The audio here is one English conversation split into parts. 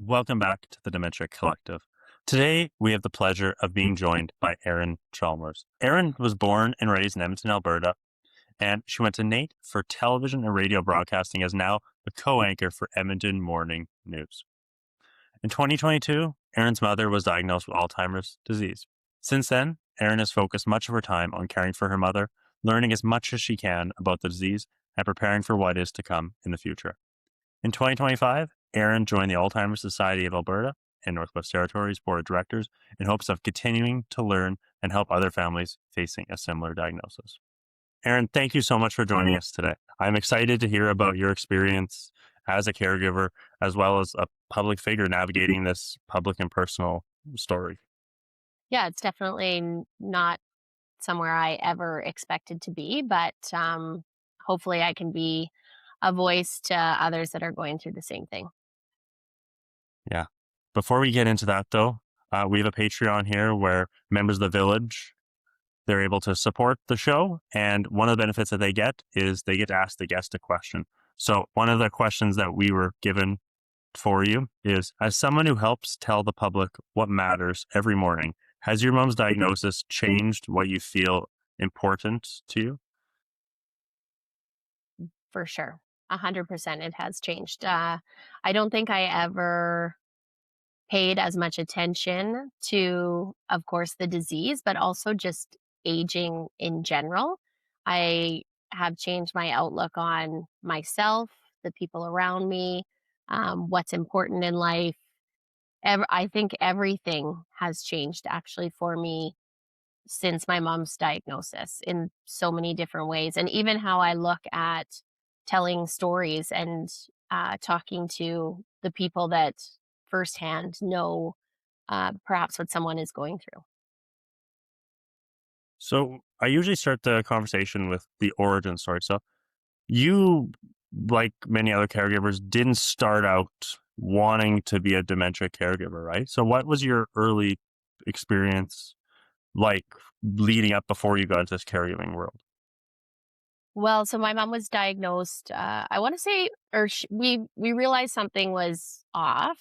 Welcome back to the Dementia Collective. Today, we have the pleasure of being joined by Erin Chalmers. Erin was born and raised in Edmonton, Alberta, and she went to NAIT for television and radio broadcasting as now the co-anchor for Edmonton Morning News. In 2022, Erin's mother was diagnosed with Alzheimer's disease. Since then, Erin has focused much of her time on caring for her mother, learning as much as she can about the disease, and preparing for what is to come in the future. In 2025, Erin joined the Alzheimer's Society of Alberta and Northwest Territories Board of Directors in hopes of continuing to learn and help other families facing a similar diagnosis. Erin, thank you so much for joining us today. I'm excited to hear about your experience as a caregiver, as well as a public figure navigating this public and personal story. Yeah, it's definitely not somewhere I ever expected to be, but hopefully I can be a voice to others that are going through the same thing. Yeah. Before we get into that, though, we have a Patreon here where members of the village, they're able to support the show. And one of the benefits that they get is they get to ask the guest a question. So one of the questions that we were given for you is, as someone who helps tell the public what matters every morning, has your mom's diagnosis changed what you feel important to you? For sure. 100% it has changed. I don't think I ever paid as much attention to, of course, the disease, but also just aging in general. I have changed my outlook on myself, the people around me, what's important in life. I think everything has changed actually for me since my mom's diagnosis in so many different ways. And even how I look at telling stories and talking to the people that firsthand know perhaps what someone is going through. So I usually start the conversation with the origin story. So you, like many other caregivers, didn't start out wanting to be a dementia caregiver, right? So what was your early experience like leading up before you got into this caregiving world? Well, so my mom was diagnosed. I want to say, we realized something was off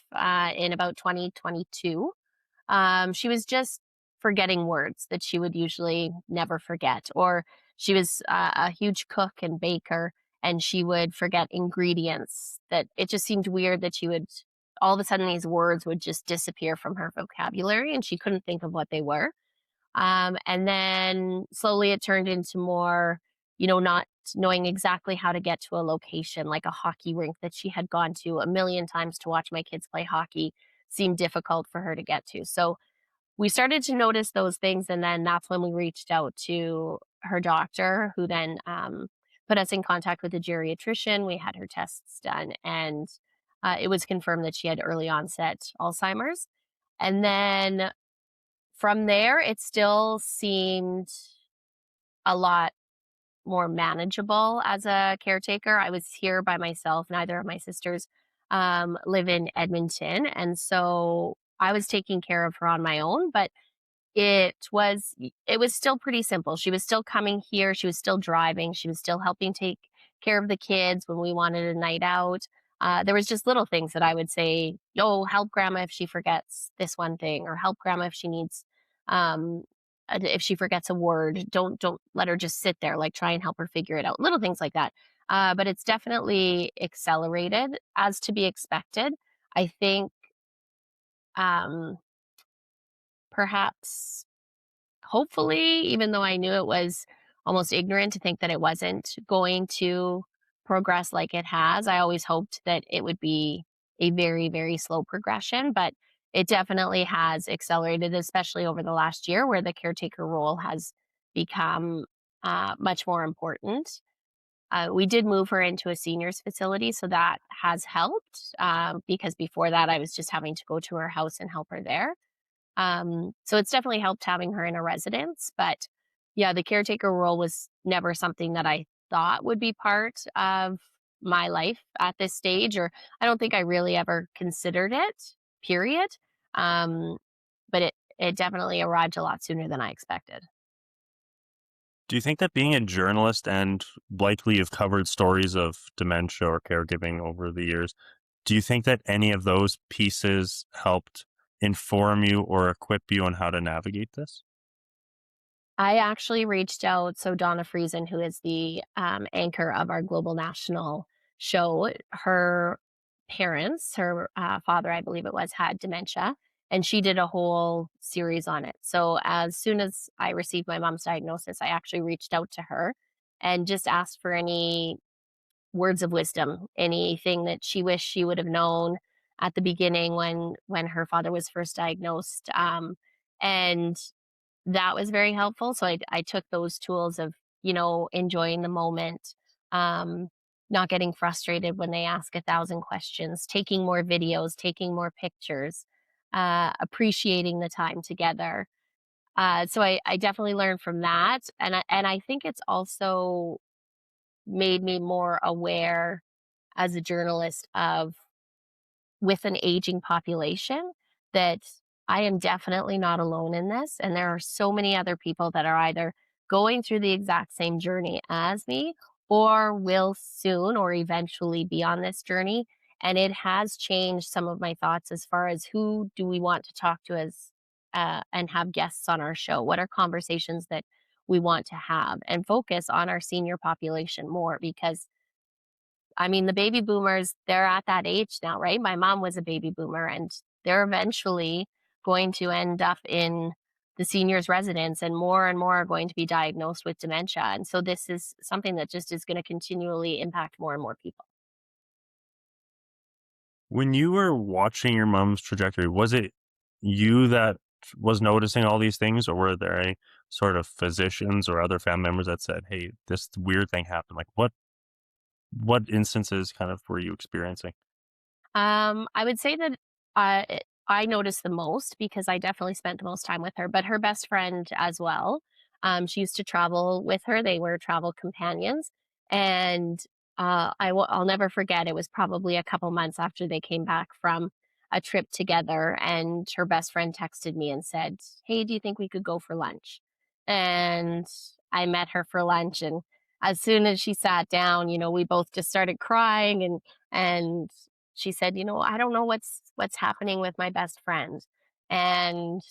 in about 2022. She was just forgetting words that she would usually never forget, or she was a huge cook and baker, and she would forget ingredients. That it just seemed weird that she would all of a sudden these words would just disappear from her vocabulary, and she couldn't think of what they were. And then slowly it turned into more, not knowing exactly how to get to a location, like a hockey rink that she had gone to a million times to watch my kids play hockey seemed difficult for her to get to. So we started to notice those things. And then that's when we reached out to her doctor, who then put us in contact with a geriatrician. We had her tests done, and it was confirmed that she had early onset Alzheimer's. And then from there, it still seemed a lot more manageable as a caretaker. I was here by myself. Neither of my sisters live in Edmonton. And so I was taking care of her on my own, but it was still pretty simple. She was still coming here, she was still driving, she was still helping take care of the kids when we wanted a night out. There was just little things that I would say, "Oh, help grandma if she forgets this one thing," or "Help grandma if she needs um if she forgets a word. Don't let her just sit there, like try and help her figure it out." Little things like that. But it's definitely accelerated as to be expected. I think um perhaps hopefully, even though I knew it was almost ignorant to think that it wasn't going to progress like it has, I always hoped that it would be a very, very slow progression, but it definitely has accelerated, especially over the last year where the caretaker role has become much more important. We did move her into a seniors facility, so that has helped because before that, I was just having to go to her house and help her there. So it's definitely helped having her in a residence, but yeah, the caretaker role was never something that I thought would be part of my life at this stage, or I don't think I really ever considered it, period. Um, but it definitely arrived a lot sooner than I expected. Do you think that being a journalist and likely you've covered stories of dementia or caregiving over the years, Do you think that any of those pieces helped inform you or equip you on how to navigate this? I actually reached out. So Donna Friesen, who is the anchor of our global national show, her parents, her father, I believe it was, had dementia, and she did a whole series on it. So as soon as I received my mom's diagnosis, I actually reached out to her and just asked for any words of wisdom, anything that she wished she would have known at the beginning when her father was first diagnosed. And that was very helpful. So I took those tools of, enjoying the moment, um, not getting frustrated when they ask 1,000 questions, taking more videos, taking more pictures, appreciating the time together. So I definitely learned from that, and I think it's also made me more aware as a journalist of with an aging population that I am definitely not alone in this. And there are so many other people that are either going through the exact same journey as me or will soon or eventually be on this journey. And it has changed some of my thoughts as far as who do we want to talk to as and have guests on our show? What are conversations that we want to have and focus on our senior population more because I mean, the baby boomers, they're at that age now, right? My mom was a baby boomer and they're eventually going to end up in the seniors residence and more are going to be diagnosed with dementia. And so this is something that just is going to continually impact more and more people. When you were watching your mom's trajectory, was it you that was noticing all these things, or were there any sort of physicians or other family members that said, "Hey, this weird thing happened"? Like, what instances kind of were you experiencing? I would say that I noticed the most because I definitely spent the most time with her, but her best friend as well. She used to travel with her. They were travel companions. And I'll never forget, it was probably a couple months after they came back from a trip together. And her best friend texted me and said, "Hey, do you think we could go for lunch?" And I met her for lunch. And as soon as she sat down, we both just started crying and she said, "I don't know what's happening with my best friend." And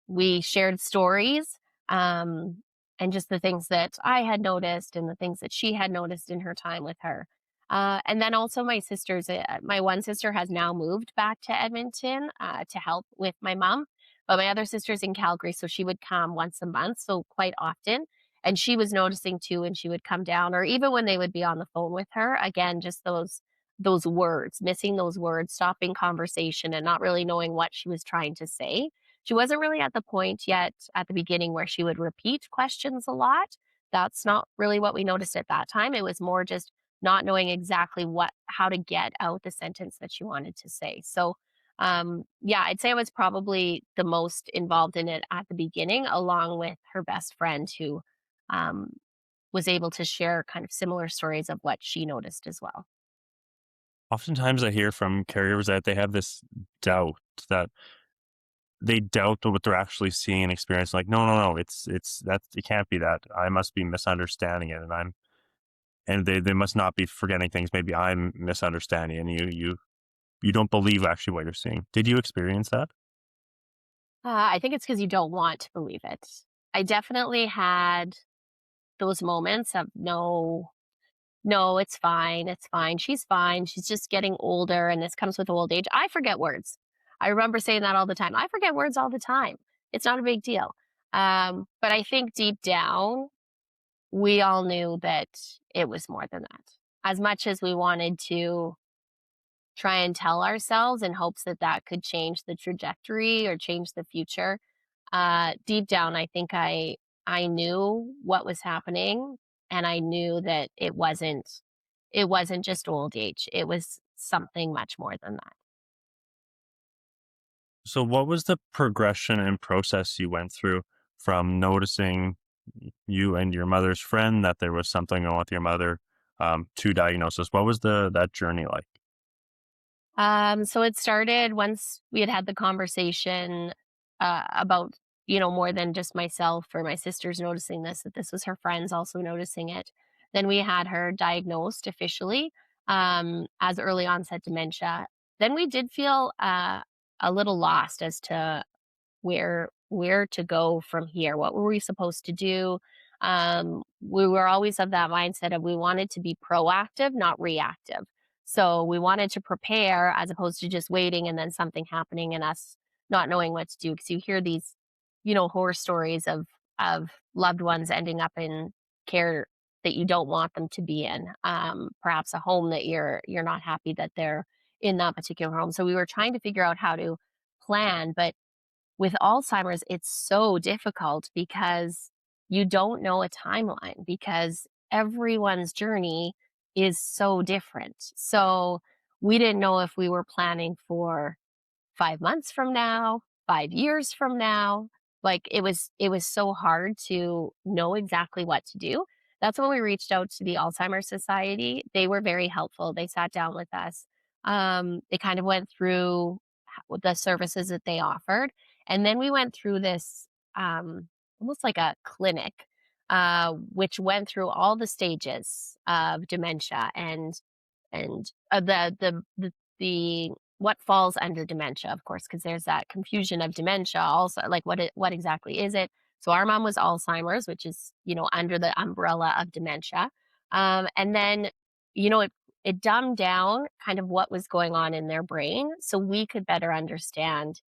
we shared stories, um, and just the things that I had noticed and the things that she had noticed in her time with her. And then also my sisters. My one sister has now moved back to Edmonton to help with my mom, but my other sister's in Calgary, so she would come once a month, so quite often. And she was noticing too, and she would come down, or even when they would be on the phone with her, again, just those words, missing those words, stopping conversation and not really knowing what she was trying to say. She wasn't really at the point yet at the beginning where she would repeat questions a lot. That's not really what we noticed at that time. It was more just not knowing exactly how to get out the sentence that she wanted to say. So, yeah, I'd say I was probably the most involved in it at the beginning, along with her best friend who um, was able to share kind of similar stories of what she noticed as well. Oftentimes, I hear from caregivers that they have this doubt that they doubt what they're actually seeing and experiencing. Like, no, no, no, it's that it can't be that. I must be misunderstanding it, and they must not be forgetting things. Maybe I'm misunderstanding, and you don't believe actually what you're seeing. Did you experience that? I think it's because you don't want to believe it. I definitely had those moments of, "No, no, it's fine, it's fine. She's fine. She's just getting older, and this comes with old age." I forget words. I remember saying that all the time. I forget words all the time. It's not a big deal. But I think deep down, we all knew that it was more than that. As much as we wanted to try and tell ourselves in hopes that that could change the trajectory or change the future, deep down, I think I knew what was happening, and I knew that it wasn't just old age. It was something much more than that. So, what was the progression and process you went through from noticing you and your mother's friend that there was something wrong with your mother to diagnosis? What was the that journey like? So it started once we had the conversation about, more than just myself or my sisters noticing this, that this was her friends also noticing it. Then we had her diagnosed officially as early onset dementia. then we did feel a little lost as to where to go from here. What were we supposed to do? We were always of that mindset of we wanted to be proactive, not reactive. So we wanted to prepare as opposed to just waiting and then something happening and us not knowing what to do. Because you hear these, horror stories of loved ones ending up in care that you don't want them to be in. Perhaps a home that you're not happy that they're in that particular home. So we were trying to figure out how to plan, but with Alzheimer's, it's so difficult because you don't know a timeline because everyone's journey is so different. So we didn't know if we were planning for 5 months from now, 5 years from now. Like it was so hard to know exactly what to do. That's when we reached out to the Alzheimer's Society. They were very helpful. They sat down with us. They kind of went through the services that they offered, and then we went through this almost like a clinic, which went through all the stages of dementia and the what falls under dementia, of course, because there's that confusion of dementia also, like what exactly is it? So our mom was Alzheimer's, which is, under the umbrella of dementia. And then, it dumbed down kind of what was going on in their brain so we could better understand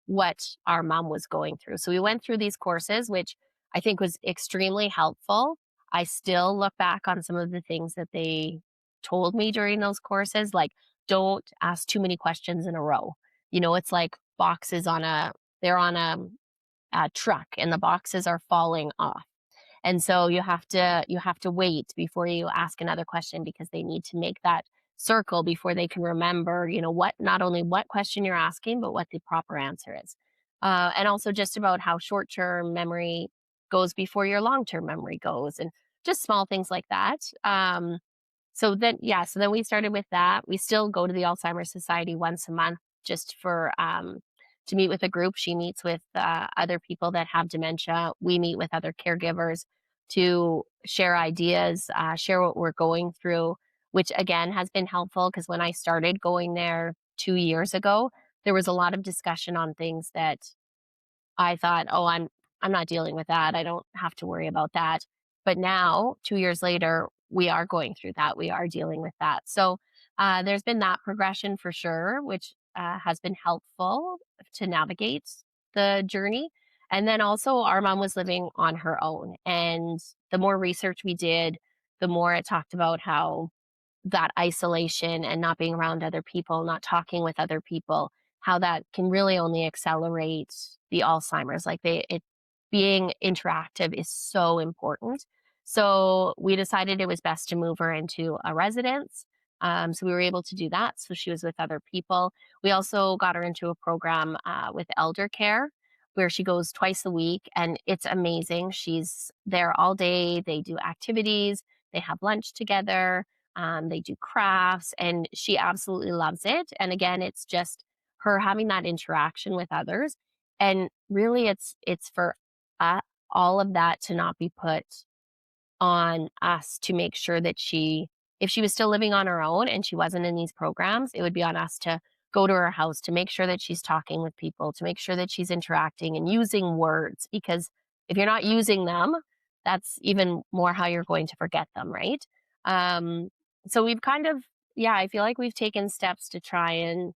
what our mom was going through. So we went through these courses, which I think was extremely helpful. I still look back on some of the things that they told me during those courses, like don't ask too many questions in a row. It's like boxes they're on a truck and the boxes are falling off. And so you have to wait before you ask another question because they need to make that circle before they can remember, what not only what question you're asking, but what the proper answer is. And also just about how short-term memory goes before your long-term memory goes and just small things like that. So then we started with that. We still go to the Alzheimer's Society once a month just for to meet with a group. She meets with other people that have dementia. We meet with other caregivers to share ideas, share what we're going through, which again has been helpful because when I started going there 2 years ago, there was a lot of discussion on things that I thought, "Oh, I'm not dealing with that. I don't have to worry about that." But now, 2 years later, we are going through that. We are dealing with that. So, there's been that progression for sure, which, has been helpful to navigate the journey. And then also our mom was living on her own, and the more research we did, the more it talked about how that isolation and not being around other people, not talking with other people, how that can really only accelerate the Alzheimer's. Like being interactive is so important. So we decided it was best to move her into a residence. So we were able to do that. So she was with other people. We also got her into a program with elder care where she goes twice a week and it's amazing. She's there all day. They do activities, they have lunch together, they do crafts, and she absolutely loves it. And again, it's just her having that interaction with others. And really, it's for uh, all of that to not be put on us to make sure that if she was still living on her own and she wasn't in these programs, it would be on us to go to her house to make sure that she's talking with people, to make sure that she's interacting and using words. Because if you're not using them, that's even more how you're going to forget them, right? Um, so we've kind of, yeah, I feel like we've taken steps to try and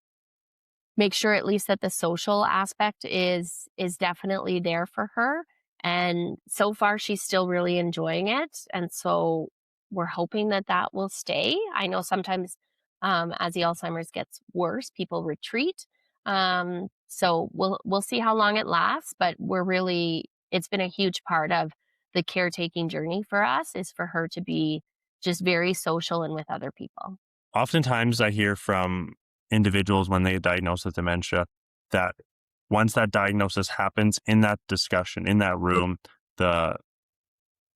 make sure at least that the social aspect is definitely there for her. And so far she's still really enjoying it. And so we're hoping that that will stay. I know sometimes as the Alzheimer's gets worse, people retreat. So we'll see how long it lasts, but it's been a huge part of the caretaking journey for us is for her to be just very social and with other people. Oftentimes, I hear from individuals when they get diagnosed with dementia that once that diagnosis happens in that discussion, in that room, the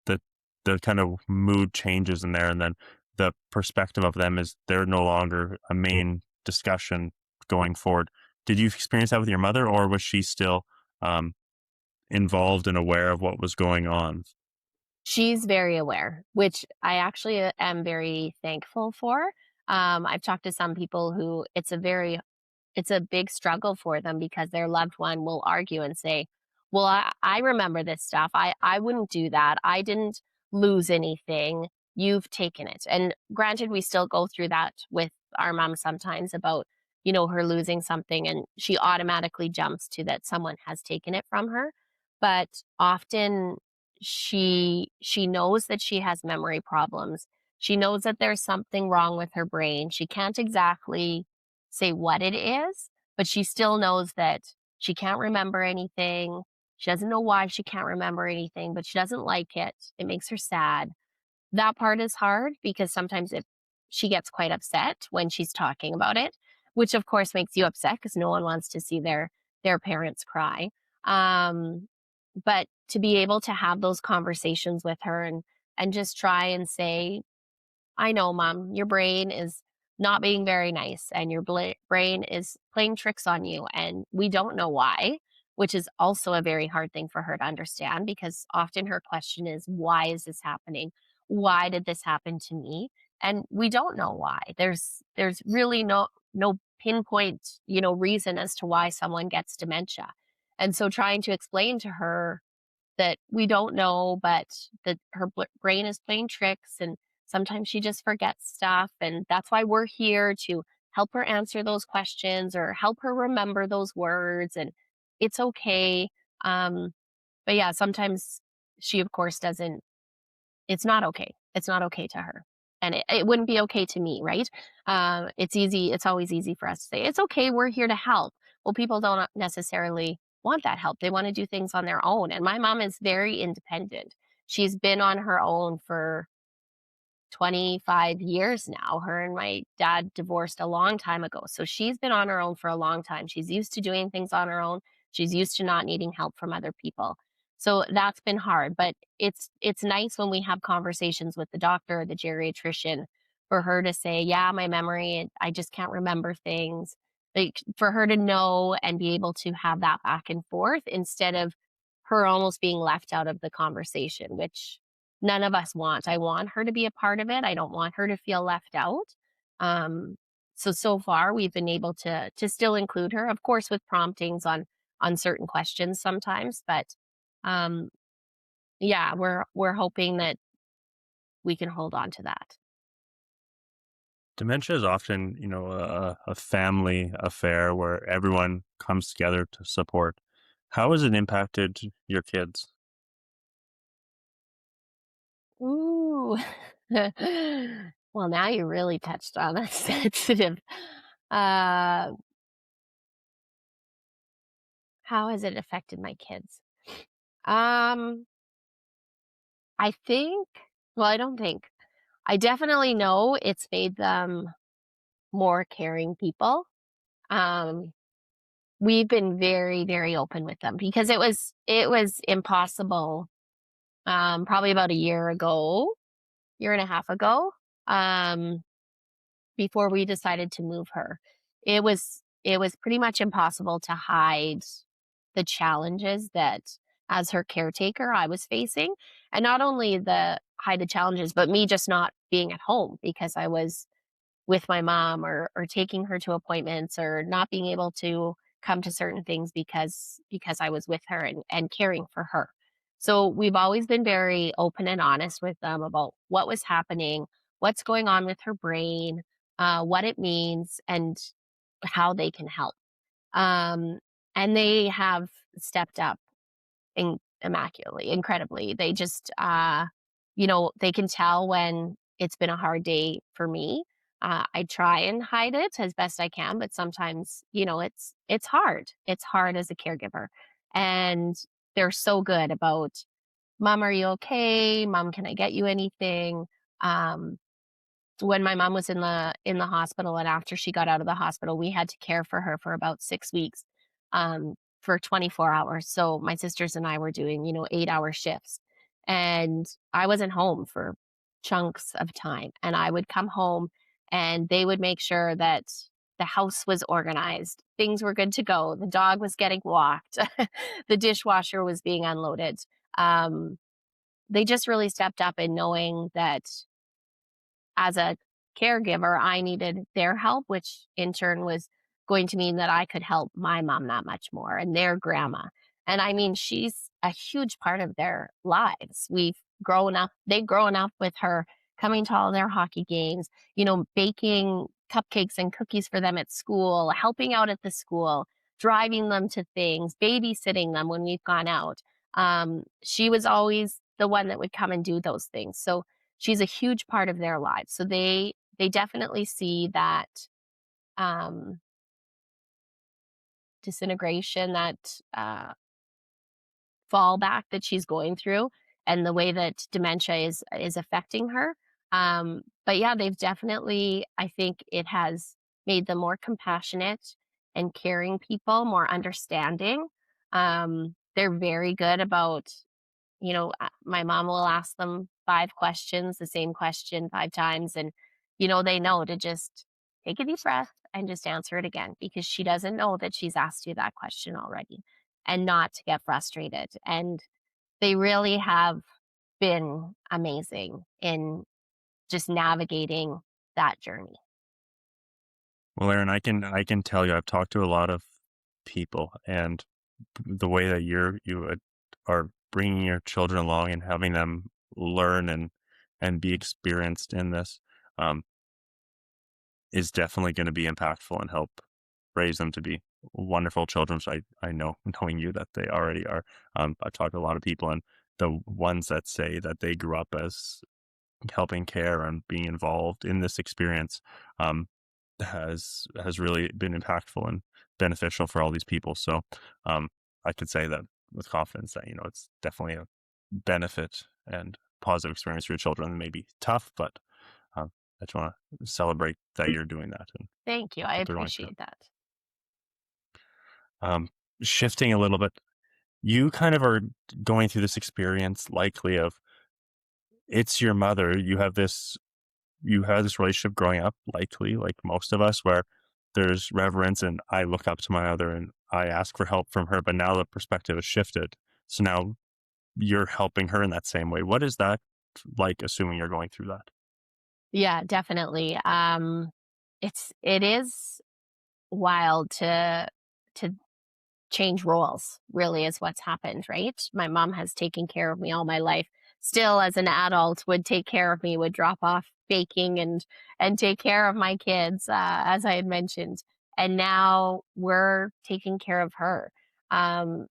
the the kind of mood changes in there, and then the perspective of them is they're no longer a main discussion going forward. Did you experience that with your mother, or was she still um, involved and aware of what was going on? She's very aware, which I actually am very thankful for. I've talked to some people who it's a big struggle for them because their loved one will argue and say, "Well, I remember this stuff. I wouldn't do that. I didn't lose anything. You've taken it." And granted, we still go through that with our mom sometimes about, her losing something and she automatically jumps to that someone has taken it from her. But often she knows that she has memory problems. She knows that there's something wrong with her brain. She can't exactly say what it is, but she still knows that she can't remember anything. She doesn't know why she can't remember anything, but she doesn't like it. It makes her sad. That part is hard because sometimes she gets quite upset when she's talking about it, which of course makes you upset because no one wants to see their parents cry. Um, but to be able to have those conversations with her and just try and say, I know, mom, your brain is not being very nice and your brain is playing tricks on you. And we don't know why, which is also a very hard thing for her to understand because often her question is, why is this happening? Why did this happen to me? And we don't know why. There's really no pinpoint, reason as to why someone gets dementia. And so trying to explain to her that we don't know, but that her brain is playing tricks and sometimes she just forgets stuff. And that's why we're here to help her answer those questions or help her remember those words. And it's okay. Um, but yeah, sometimes she, of course, doesn't, it's not okay. It's not okay to her. And it wouldn't be okay to me, right? It's always easy for us to say, it's okay, we're here to help. Well, people don't necessarily want that help. They want to do things on their own. And my mom is very independent. She's been on her own for 25 years now. Her and my dad divorced a long time ago. So she's been on her own for a long time. She's used to doing things on her own. She's used to not needing help from other people. So that's been hard, but it's nice when we have conversations with the doctor or the geriatrician for her to say, "Yeah, my memory, I just can't remember things." Like for her to know and be able to have that back and forth instead of her almost being left out of the conversation, which none of us want. I want her to be a part of it. I don't want her to feel left out. Um, so far we've been able to still include her, of course, with promptings on certain questions sometimes, but um, yeah, we're hoping that we can hold on to that. Dementia is often, a family affair where everyone comes together to support. How has it impacted your kids? Ooh. Well, now you really touched on a sensitive. Uh, how has it affected my kids? Um, I think, well, I don't think. I definitely know it's made them more caring people. Um, we've been very, very open with them because it was impossible, probably about a year ago, year and a half ago, um, before we decided to move her. It was pretty much impossible to hide the challenges that as her caretaker I was facing. And not only the hide the challenges, but me just not being at home because I was with my mom or taking her to appointments or not being able to come to certain things because I was with her and caring for her. So we've always been very open and honest with them about what was happening, what's going on with her brain, what it means, and how they can help. Um, and they have stepped up immaculately, incredibly. They just, they can tell when it's been a hard day for me. I try and hide it as best I can, but sometimes, it's hard. It's hard as a caregiver, and they're so good about, "Mom, are you okay? Mom, can I get you anything?" Um, when my mom was in the hospital and after she got out of the hospital, we had to care for her for about 6 weeks, for 24 hours. So my sisters and I were doing, 8-hour shifts. And I wasn't home for chunks of time. And I would come home and they would make sure that the house was organized, things were good to go, the dog was getting walked, the dishwasher was being unloaded. Um, they just really stepped up in knowing that as a caregiver, I needed their help, which in turn was going to mean that I could help my mom that much more and their grandma. And I mean, she's a huge part of their lives. They've grown up with her, coming to all their hockey games, baking cupcakes and cookies for them at school, helping out at the school, driving them to things, babysitting them when we've gone out. She was always the one that would come and do those things. So she's a huge part of their lives. So they definitely see that um, disintegration, that fallback that she's going through, and the way that dementia is affecting her. But yeah, they've definitely, I think it has made them more compassionate and caring people, more understanding. They're very good about, my mom will ask them 5 questions, the same question 5 times, and they know to just take a deep breath and just answer it again, because she doesn't know that she's asked you that question already, and not to get frustrated. And they really have been amazing in just navigating that journey. Well, Erin, I can tell you, I've talked to a lot of people, and the way that are bringing your children along and having them learn and be experienced in this um, is definitely going to be impactful and help raise them to be wonderful children. So I know, knowing you, that they already are. I've talked to a lot of people, and the ones that say that they grew up as helping care and being involved in this experience um, has really been impactful and beneficial for all these people. So um, I could say that with confidence that it's definitely a benefit and positive experience for your children. It may be tough, but I just want to celebrate that you're doing that and Thank you. I what they're going through. appreciate that. Um, Shifting a little bit, you kind of are going through this experience likely of it's your mother. You had this relationship growing up, likely, like most of us, where there's reverence and I look up to my mother and I ask for help from her. But now the perspective has shifted. So now you're helping her in that same way. What is that like, assuming you're going through that? Yeah, definitely. It is wild to change roles, really, is what's happened, right? My mom has taken care of me all my life. Still, as an adult, would take care of me, would drop off baking and take care of my kids, as I had mentioned. And now we're taking care of her. Um,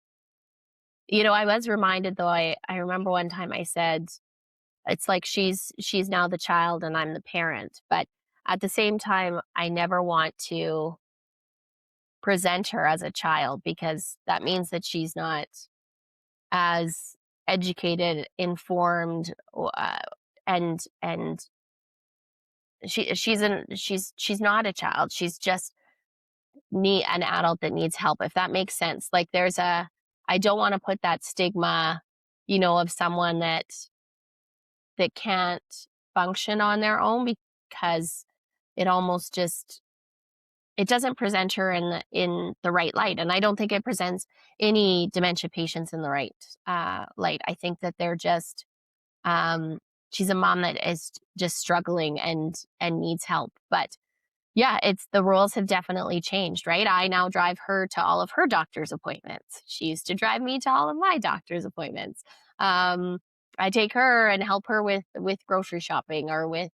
I was reminded, though, I remember one time I said, it's like she's now the child and I'm the parent. But at the same time, I never want to present her as a child, because that means that she's not as educated, informed, and she's not a child. She's just need an adult that needs help, if that makes sense. Like, I don't want to put that stigma, of someone that can't function on their own, because it almost just it doesn't present her in the right light. And I don't think it presents any dementia patients in the right light. I think that they're just um, she's a mom that is just struggling and needs help. But yeah, it's the roles have definitely changed, right? I now drive her to all of her doctor's appointments. She used to drive me to all of my doctor's appointments. Um, I take her and help her with grocery shopping, or with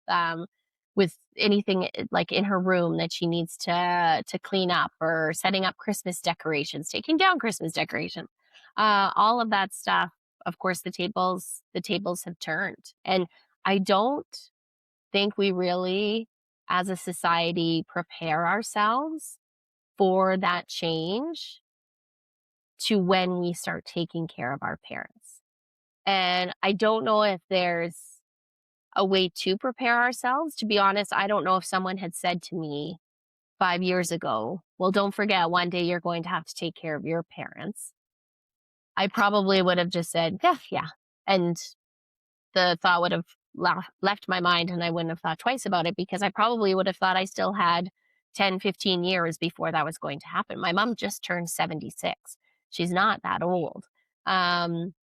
anything, like in her room that she needs to clean up, or setting up Christmas decorations, taking down Christmas decorations. All of that stuff. Of course, the tables have turned, and I don't think we really, as a society, prepare ourselves for that change to when we start taking care of our parents. And I don't know if there's a way to prepare ourselves. To be honest, I don't know if someone had said to me 5 years ago, well, don't forget, one day you're going to have to take care of your parents. I probably would have just said, yeah, yeah. And the thought would have left my mind, and I wouldn't have thought twice about it, because I probably would have thought I still had 10, 15 years before that was going to happen. My mom just turned 76. She's not that old. Um,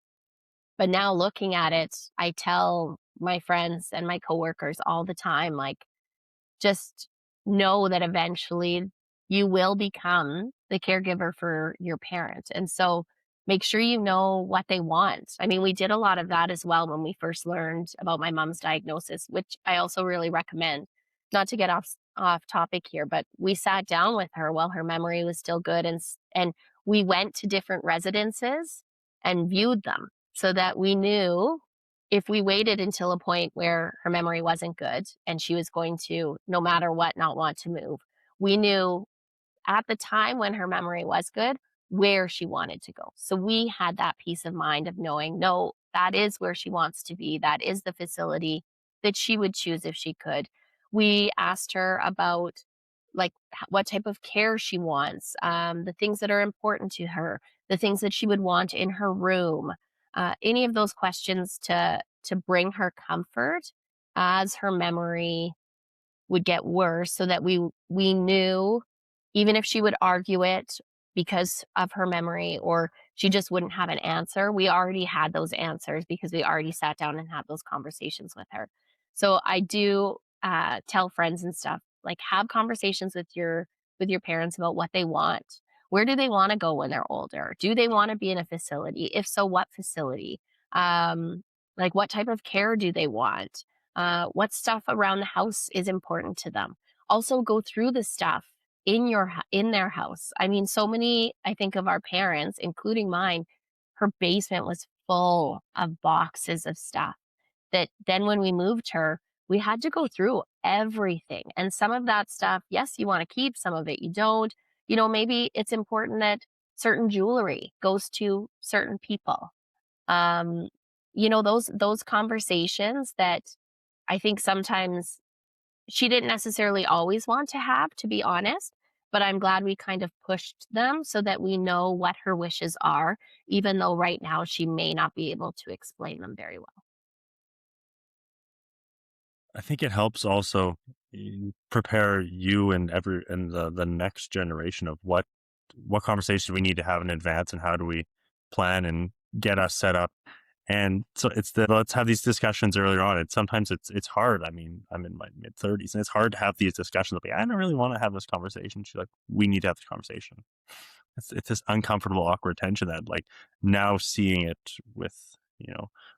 but now looking at it, I tell my friends and my coworkers all the time, like, just know that eventually you will become the caregiver for your parent. And so make sure you know what they want. I mean, we did a lot of that as well when we first learned about my mom's diagnosis, which I also really recommend. Not to get off topic here, but we sat down with her while her memory was still good, and we went to different residences and viewed them so that we knew if we waited until a point where her memory wasn't good and she was going to, no matter what, not want to move, we knew at the time when her memory was good, where she wanted to go. So we had that peace of mind of knowing, no, that is where she wants to be. That is the facility that she would choose if she could. We asked her about like what type of care she wants, the things that are important to her, the things that she would want in her room, any of those questions to bring her comfort as her memory would get worse so that we knew even if she would argue it because of her memory or she just wouldn't have an answer, we already had those answers because we already sat down and had those conversations with her. So I do tell friends and stuff like have conversations with your parents about what they want. Where do they want to go when they're older? Do they want to be in a facility? If so, what facility? Um, like what type of care do they want? What stuff around the house is important to them? Also, go through the stuff in their house. I mean, so many, I think of our parents, including mine, her basement was full of boxes of stuff that then when we moved her, we had to go through everything. And some of that stuff, yes, you want to keep, some of it you don't. You know, maybe it's important that certain jewelry goes to certain people. Um, you know, those conversations that I think sometimes she didn't necessarily always want to have, to be honest, but I'm glad we kind of pushed them so that we know what her wishes are, even though right now she may not be able to explain them very well. I think it helps also prepare you and the next generation of what conversations we need to have in advance and how do we plan and get us set up. And so it's the let's have these discussions earlier on. Sometimes it's hard. I mean, I'm in my mid-30s and it's hard to have these discussions. Like, I don't really want to have this conversation. She's like, we need to have this conversation. It's this uncomfortable, awkward tension that like now seeing it with,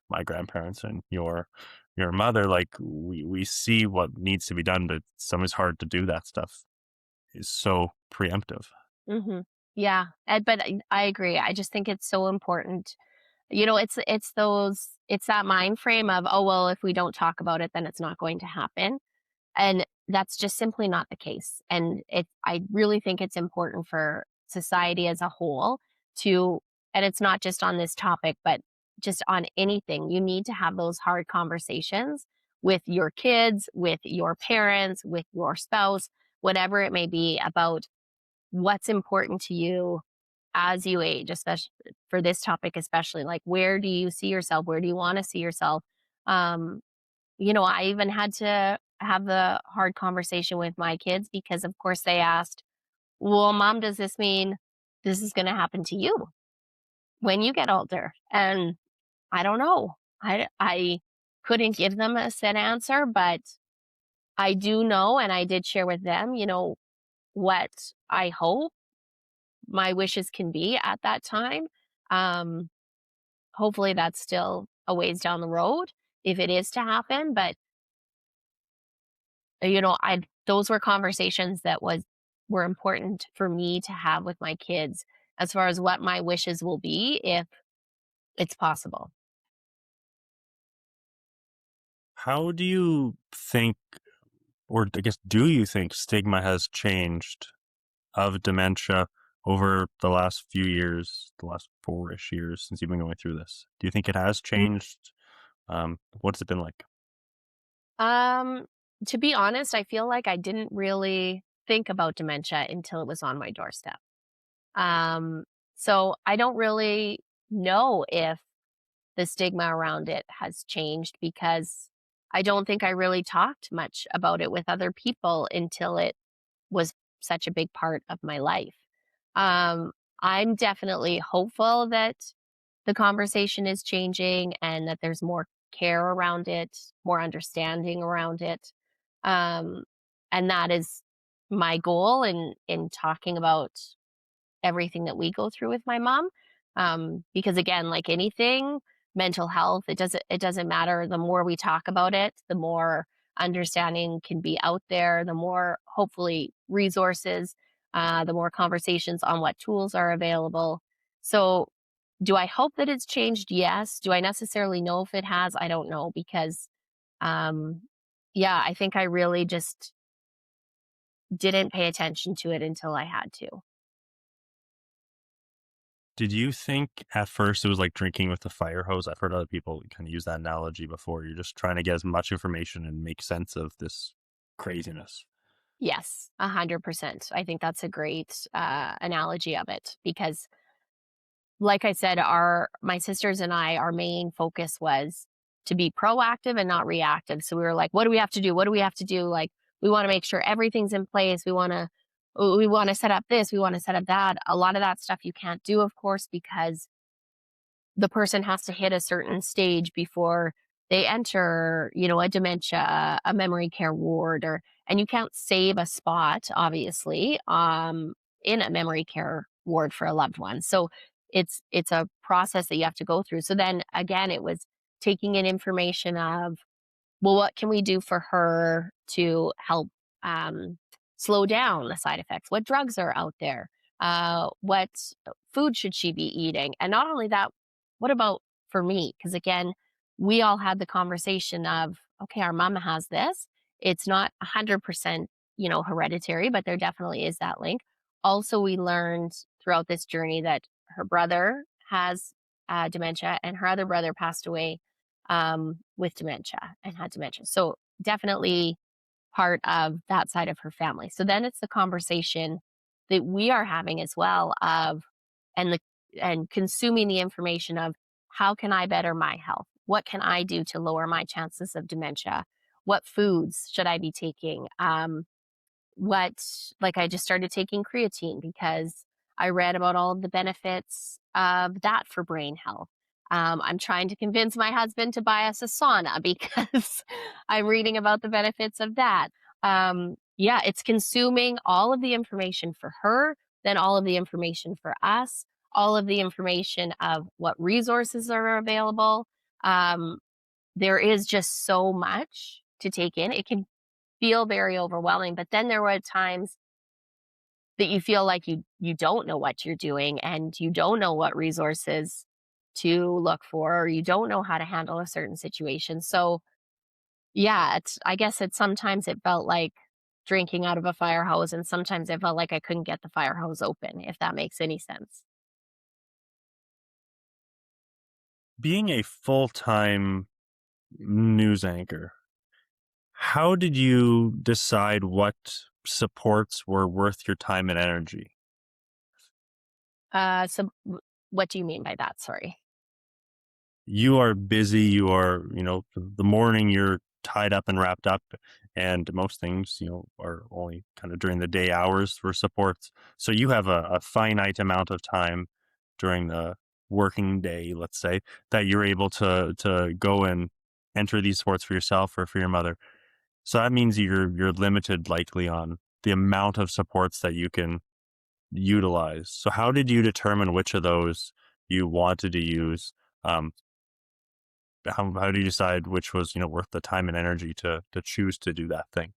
my grandparents and your mother, like we see what needs to be done, but it's always hard to do that stuff. Is so preemptive. Mhm. Yeah, but I agree. I just think it's so important. You know, it's that mind frame of, "Oh, well, if we don't talk about it, then it's not going to happen." And that's just simply not the case. And I really think it's important for society as a whole to, and it's not just on this topic, but just on anything. You need to have those hard conversations with your kids, with your parents, with your spouse, whatever it may be about what's important to you as you age, especially for this topic, especially like where do you see yourself? Where do you want to see yourself? Um, you know, I even had to have the hard conversation with my kids because, of course, they asked, well, mom, does this mean this is going to happen to you when you get older? And I don't know. I couldn't give them a set answer, but I do know, and I did share with them, you know, what I hope my wishes can be at that time. Um, hopefully, that's still a ways down the road if it is to happen, but you know, I those were conversations that were important for me to have with my kids as far as what my wishes will be if it's possible. How do you think, or I guess, do you think stigma has changed of dementia over the last few years, the last 4-ish years since you've been going through this? Do you think it has changed? What's it been like? Um, to be honest, I feel like I didn't really think about dementia until it was on my doorstep. Um, so I don't really know if the stigma around it has changed because I don't think I really talked much about it with other people until it was such a big part of my life. Um, I'm definitely hopeful that the conversation is changing and that there's more care around it, more understanding around it. Um, And that is my goal in talking about everything that we go through with my mom. Because again, like anything, mental health, it doesn't matter. The more we talk about it, the more understanding can be out there, the more hopefully resources, the more conversations on what tools are available. So do I hope that it's changed? Yes. Do I necessarily know if it has? I don't know because um yeah, I think I really just didn't pay attention to it until I had to. Did you think at first it was like drinking with a fire hose? I've heard other people kind of use that analogy before. You're just trying to get as much information and make sense of this craziness. Yes, 100%. I think that's a great analogy of it because, like I said, our my sisters and I, our main focus was to be proactive and not reactive. So we were like, what do we have to do? What do we have to do? Like, we want to make sure everything's in place. We want to set up this. We want to set up that. A lot of that stuff you can't do, of course, because the person has to hit a certain stage before they enter, a dementia, a memory care ward, and you can't save a spot, obviously, in a memory care ward for a loved one. So it's a process that you have to go through. So then again, it was taking in information of, well, what can we do for her to help um, slow down the side effects? What drugs are out there? What food should she be eating? And not only that, what about for me? Because again, we all had the conversation of, okay, our mama has this. It's not 100%, hereditary, but there definitely is that link. Also, we learned throughout this journey that her brother has dementia and her other brother passed away with dementia and had dementia. So definitely part of that side of her family. So then it's the conversation that we are having as well of and the and consuming the information of how can I better my health? What can I do to lower my chances of dementia? What foods should I be taking? What like I just started taking creatine because I read about all of the benefits of that for brain health. I'm trying to convince my husband to buy us a sauna because I'm reading about the benefits of that. Yeah, it's consuming all of the information for her, then all of the information for us, all of the information of what resources are available. Um, there is just so much to take in. It can feel very overwhelming, but then there were times that you feel like you don't know what you're doing and you don't know what resources to look for or you don't know how to handle a certain situation. So, yeah, I guess sometimes it felt like drinking out of a fire hose and sometimes it felt like I couldn't get the fire hose open, if that makes any sense. Being a full time news anchor, how did you decide what supports were worth your time and energy? What do you mean by that? Sorry. You are busy, you are, the morning you're tied up and wrapped up, and most things, are only kind of during the day hours for supports. So you have a finite amount of time during the working day, let's say, that you're able to go and enter these sports for yourself or for your mother. So that means you're limited likely on the amount of supports that you can utilize. So how did you determine which of those you wanted to use? Um, how do you decide which was, worth the time and energy to choose to do that thing?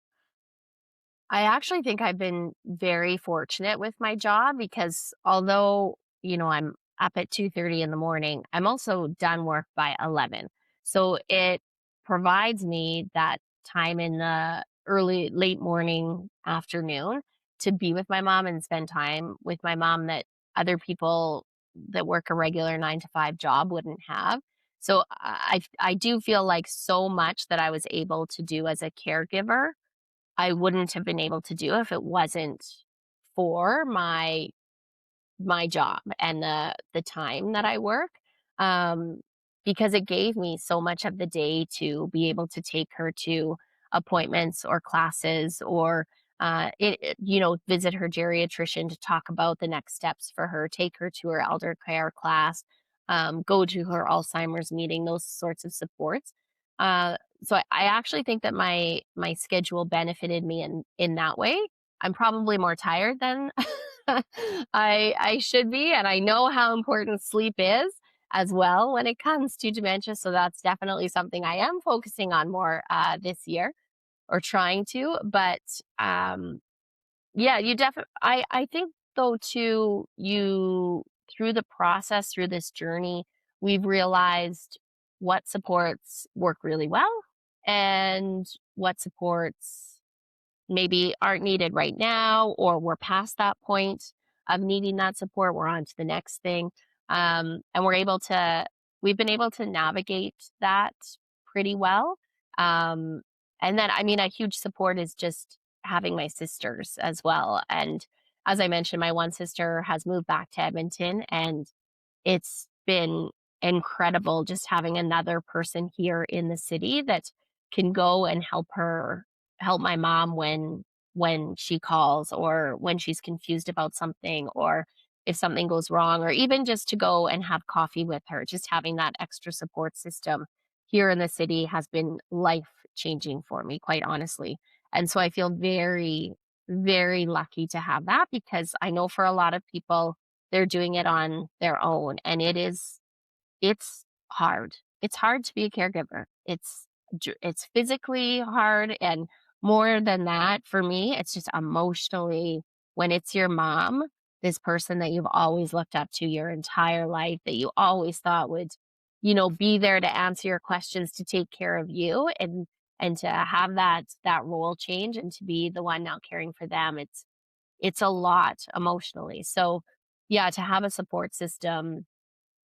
I actually think I've been very fortunate with my job because although, I'm up at 2:30 in the morning, I'm also done work by 11. So it provides me that time in the early late morning, afternoon to be with my mom and spend time with my mom that other people that work a regular 9 to 5 job wouldn't have. So I do feel like so much that I was able to do as a caregiver I wouldn't have been able to do if it wasn't for my job and the time that I work, um, because it gave me so much of the day to be able to take her to appointments or classes or, visit her geriatrician to talk about the next steps for her, take her to her elder care class, go to her Alzheimer's meeting, those sorts of supports. I actually think that my schedule benefited me in that way. I'm probably more tired than I should be, and I know how important sleep is as well when it comes to dementia. So that's definitely something I am focusing on more this year, or trying to. But yeah, you definitely. I think though too, you through the process, through this journey, we've realized what supports work really well and what supports maybe aren't needed right now, or we're past that point of needing that support. We're on to the next thing. And we've been able to navigate that pretty well. Um, and then, I mean, a huge support is just having my sisters as well. And as I mentioned, my one sister has moved back to Edmonton, and it's been incredible just having another person here in the city that can go and help my mom when she calls, or when she's confused about something, or if something goes wrong, or even just to go and have coffee with her. Just having that extra support system here in the city has been life changing for me, quite honestly. And so I feel very, very lucky to have that, because I know for a lot of people, they're doing it on their own, and it's hard. It's hard to be a caregiver. It's physically hard, and more than that, for me, it's just emotionally, when it's your mom, this person that you've always looked up to your entire life, that you always thought would, be there to answer your questions, to take care of you, and to have that role change, and to be the one now caring for them. It's a lot emotionally. So, yeah, to have a support system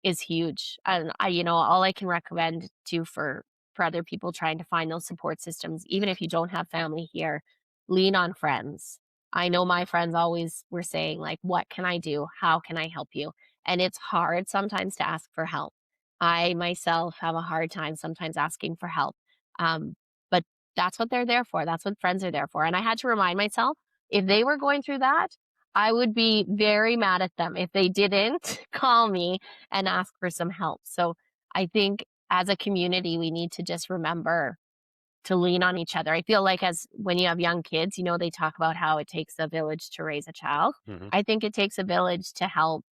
is huge. And all I can recommend too, for other people trying to find those support systems, even if you don't have family here, lean on friends. I know my friends always were saying, like, what can I do? How can I help you? And it's hard sometimes to ask for help. I myself have a hard time sometimes asking for help. But that's what they're there for. That's what friends are there for. And I had to remind myself, if they were going through that, I would be very mad at them if they didn't call me and ask for some help. So I think as a community, we need to just remember to lean on each other. I feel like, as when you have young kids, they talk about how it takes a village to raise a child. Mhm. I think it takes a village to help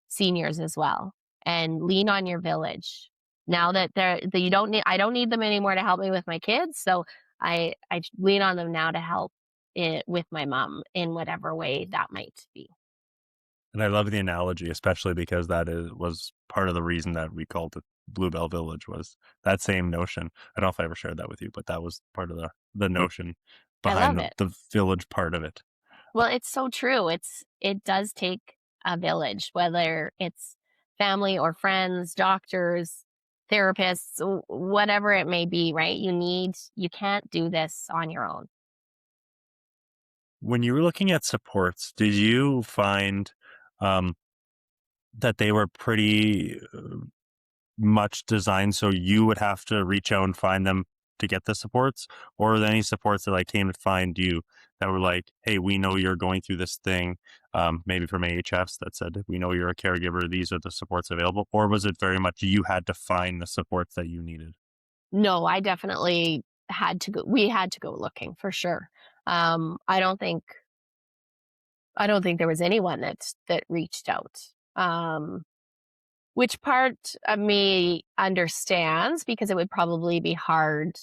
seniors as well, and lean on your village. Now that you don't need, I don't need them anymore to help me with my kids. So I lean on them now to help it with my mom in whatever way that might be. And I love the analogy, especially because was part of the reason that we called it BlueBell Village, was that same notion. I don't know if I ever shared that with you, but that was part of the notion I behind love the, it. the village part of it. Well, it's so true. It does take a village, whether it's family or friends, doctors, therapists, whatever it may be, right? You can't do this on your own. When you were looking at supports, did you find um, that they were pretty much designed so you would have to reach out and find them to get the supports? Or were there any supports that like came to find you that were like, hey, we know you're going through this thing, maybe from AHS that said, we know you're a caregiver, these are the supports available? Or was it very much you had to find the supports that you needed? No, I definitely had to go. We had to go looking for sure. Um, I don't think I don't think there was anyone that reached out. Which part of me understands, because it would probably be hard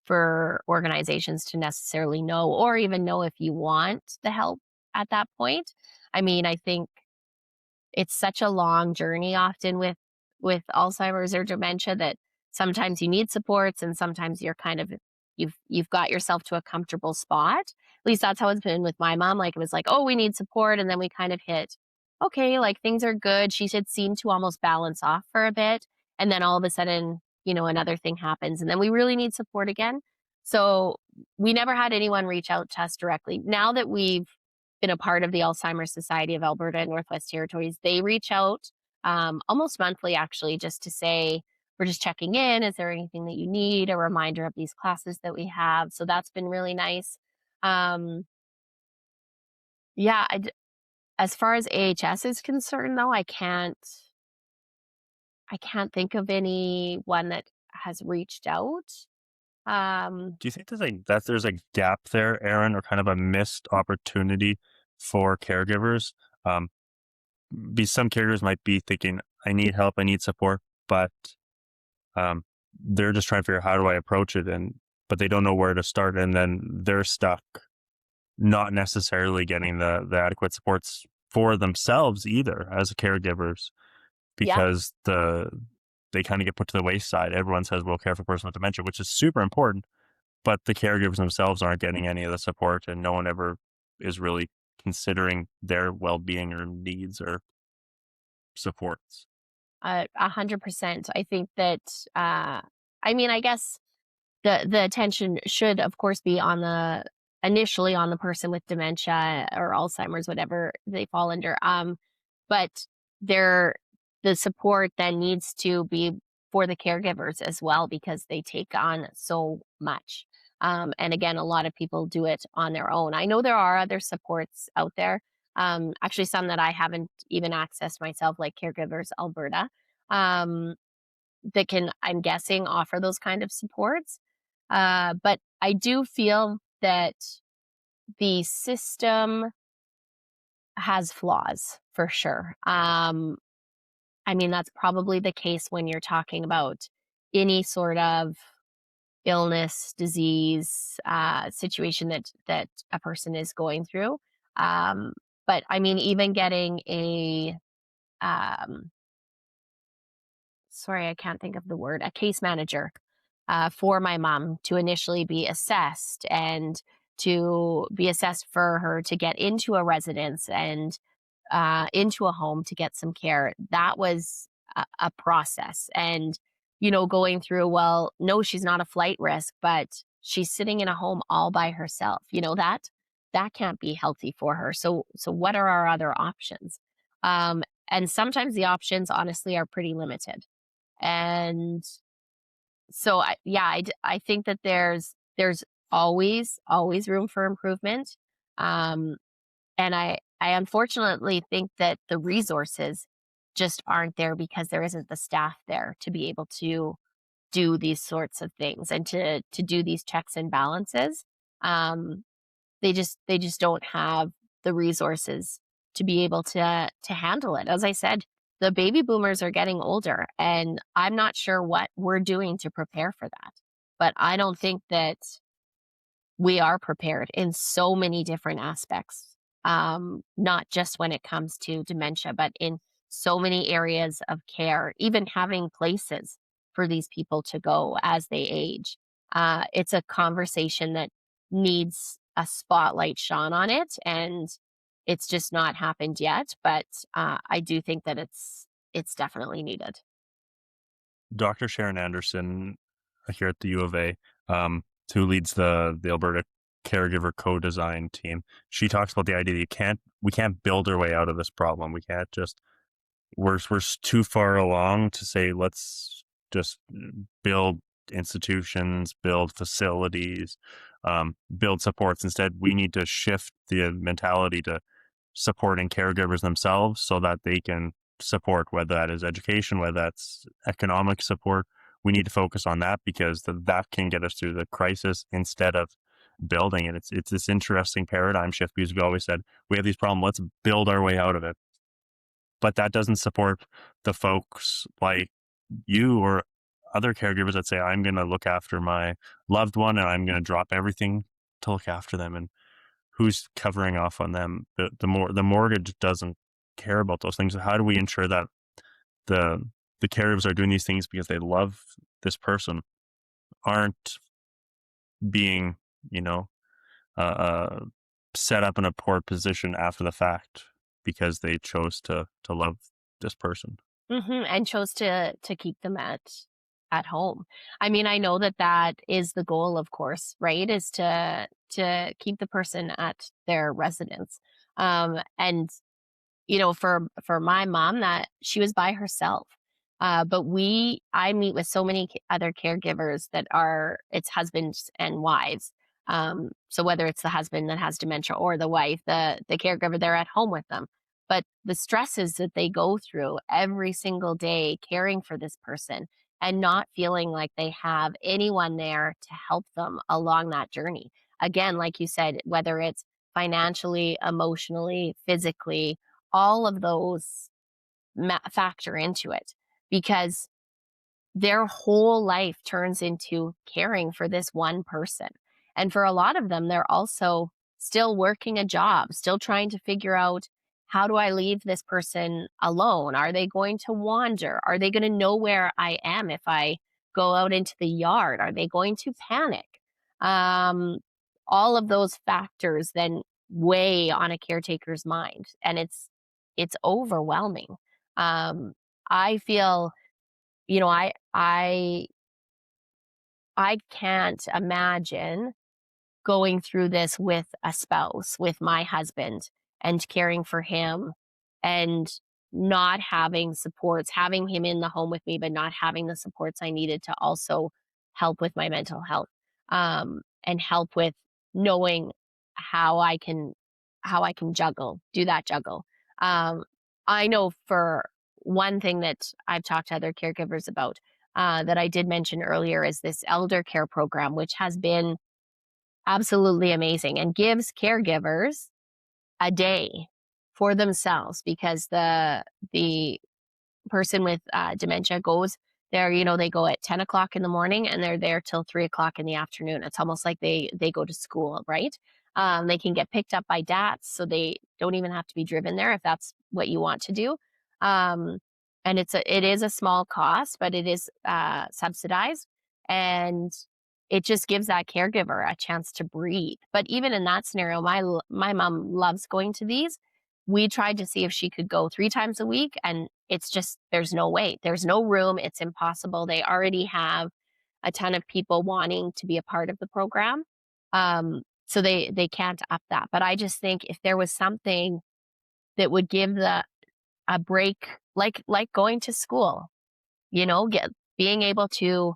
for organizations to necessarily know, or even know if you want the help at that point. I mean, I think it's such a long journey often with Alzheimer's or dementia, that sometimes you need supports, and sometimes you've got yourself to a comfortable spot. At least that's how it's been with my mom. Like, it was like, oh, we need support, and then we kind of hit, okay, like things are good. She should seem to almost balance off for a bit, and then all of a sudden, another thing happens, and then we really need support again. So we never had anyone reach out to us directly. Now that we've been a part of the Alzheimer's Society of Alberta and Northwest Territories, they reach out almost monthly, actually, just to say, we're just checking in. Is there anything that you need? A reminder of these classes that we have. So that's been really nice. Um, yeah, as far as AHS is concerned, though, I can't think of anyone that has reached out. Um, Do you think there's a gap there, Aaron, or kind of a missed opportunity for caregivers? Um, some caregivers might be thinking, I need help, I need support, but um, they're just trying to figure out how do I approach it, but they don't know where to start, and then they're stuck not necessarily getting the adequate supports for themselves either as caregivers yeah, because they kind of get put to the wayside. Everyone says we'll care for a person with dementia, which is super important, but the caregivers themselves aren't getting any of the support, and no one ever is really considering their well-being or needs or supports. 100%. I think that, I mean, I guess the attention should, of course, be on the initially on the person with dementia or Alzheimer's, whatever they fall under. But there, the support then needs to be for the caregivers as well because they take on so much. And again, a lot of people do it on their own. I know there are other supports out there. Actually, some that I haven't even accessed myself, like Caregivers Alberta, um, that can, I'm guessing, offer those kind of supports. But I do feel that the system has flaws for sure. I mean, that's probably the case when you're talking about any sort of illness, disease, situation that a person is going through. Um, but I mean, even getting um, sorry, I can't think of the word, a case manager for my mom to initially be assessed and to be assessed for her to get into a residence and into a home to get some care. That was a process. And, going through, well, no, she's not a flight risk, but she's sitting in a home all by herself. That can't be healthy for her. So what are our other options? And sometimes the options honestly are pretty limited. And so I think that there's always room for improvement. Um, and I unfortunately think that the resources just aren't there because there isn't the staff there to be able to do these sorts of things and to do these checks and balances. Um, they just don't have the resources to be able to handle it. As I said, the baby boomers are getting older, and I'm not sure what we're doing to prepare for that. But I don't think that we are prepared in so many different aspects, not just when it comes to dementia, but in so many areas of care, even having places for these people to go as they age. It's a conversation that needs a spotlight shone on it, and it's just not happened yet. But I do think that it's definitely needed. Dr. Sharon Anderson here at the U of A, who leads the Alberta Caregiver co-design team, she talks about the idea that we can't build our way out of this problem. We can't just we're too far along to say let's just build institutions, build facilities, build supports. Instead, we need to shift the mentality to supporting caregivers themselves so that they can support, whether that is education, whether that's economic support. We need to focus on that because that can get us through the crisis instead of building it. It's this interesting paradigm shift because we always said we have these problems, let's build our way out of it. But that doesn't support the folks like you or other caregivers that say, I'm going to look after my loved one and I'm going to drop everything to look after them. And who's covering off on them? The mortgage doesn't care about those things. How do we ensure that the the caregivers are doing these things because they love this person, aren't being, you know, uh, uh, set up in a poor position after the fact because they chose to love this person? And chose to keep them at home. I mean, I know that that is the goal, of course, right? Is to keep the person at their residence. And for my mom, that she was by herself. But I meet with so many other caregivers that are it's husbands and wives. So whether it's the husband that has dementia or the wife, the caregiver, they're at home with them. But the stresses that they go through every single day caring for this person and not feeling like they have anyone there to help them along that journey. Again, like you said, whether it's financially, emotionally, physically, all of those factor into it because their whole life turns into caring for this one person. And for a lot of them, they're also still working a job, still trying to figure out, how do I leave this person alone? Are they going to wander? Are they going to know where I am if I go out into the yard? Are they going to panic? Um, all of those factors then weigh on a caretaker's mind, and it's overwhelming. I feel, you know, I can't imagine going through this with a spouse, with my husband, and caring for him and not having supports, having him in the home with me, but not having the supports I needed to also help with my mental health, and help with knowing how I can do that juggle. Um, I know for one thing that I've talked to other caregivers about, that I did mention earlier, is this elder care program, which has been absolutely amazing and gives caregivers a day for themselves because the person with dementia goes there. They go at 10 o'clock in the morning and they're there till 3 o'clock in the afternoon. It's almost like they go to school, right? They can get picked up by DATs, so they don't even have to be driven there if that's what you want to do. Um, and it is a small cost, but it is subsidized, and it just gives that caregiver a chance to breathe. But even in that scenario, my mom loves going to these. We tried to see if she could go 3 times a week, and it's just, there's no way. There's no room. It's impossible. They already have a ton of people wanting to be a part of the program. So they can't up that. But I just think if there was something that would give the a break, like going to school, get being able to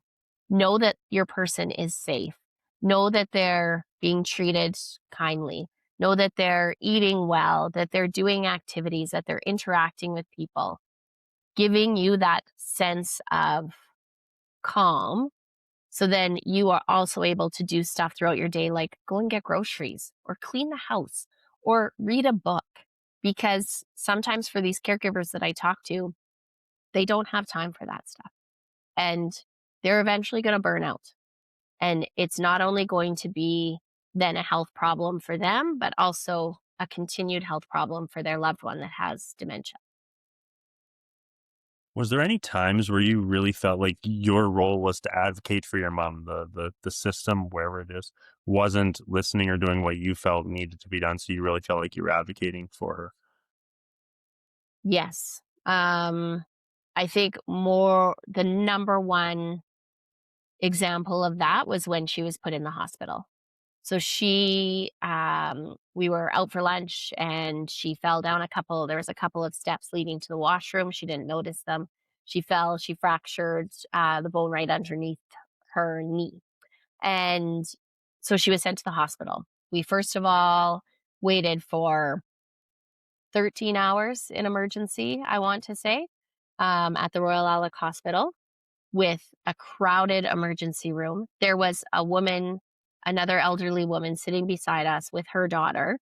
know that your person is safe, know that they're being treated kindly, know that they're eating well, that they're doing activities, that they're interacting with people, giving you that sense of calm. So then you are also able to do stuff throughout your day, like go and get groceries or clean the house or read a book. Because sometimes for these caregivers that I talk to, they don't have time for that stuff. And they're eventually going to burn out. And it's not only going to be then a health problem for them, but also a continued health problem for their loved one that has dementia. Was there any times where you really felt like your role was to advocate for your mom, the system, wherever it is, wasn't listening or doing what you felt needed to be done, so you really felt like you were advocating for her? Yes. I think more the number one example of that was when she was put in the hospital. So we were out for lunch and she fell down there was a couple of steps leading to the washroom. She didn't notice them. She fell, she fractured the bone right underneath her knee. And so she was sent to the hospital. We first of all waited for 13 hours in emergency, I want to say, at the Royal Alec Hospital with a crowded emergency room. There was another elderly woman sitting beside us with her daughter.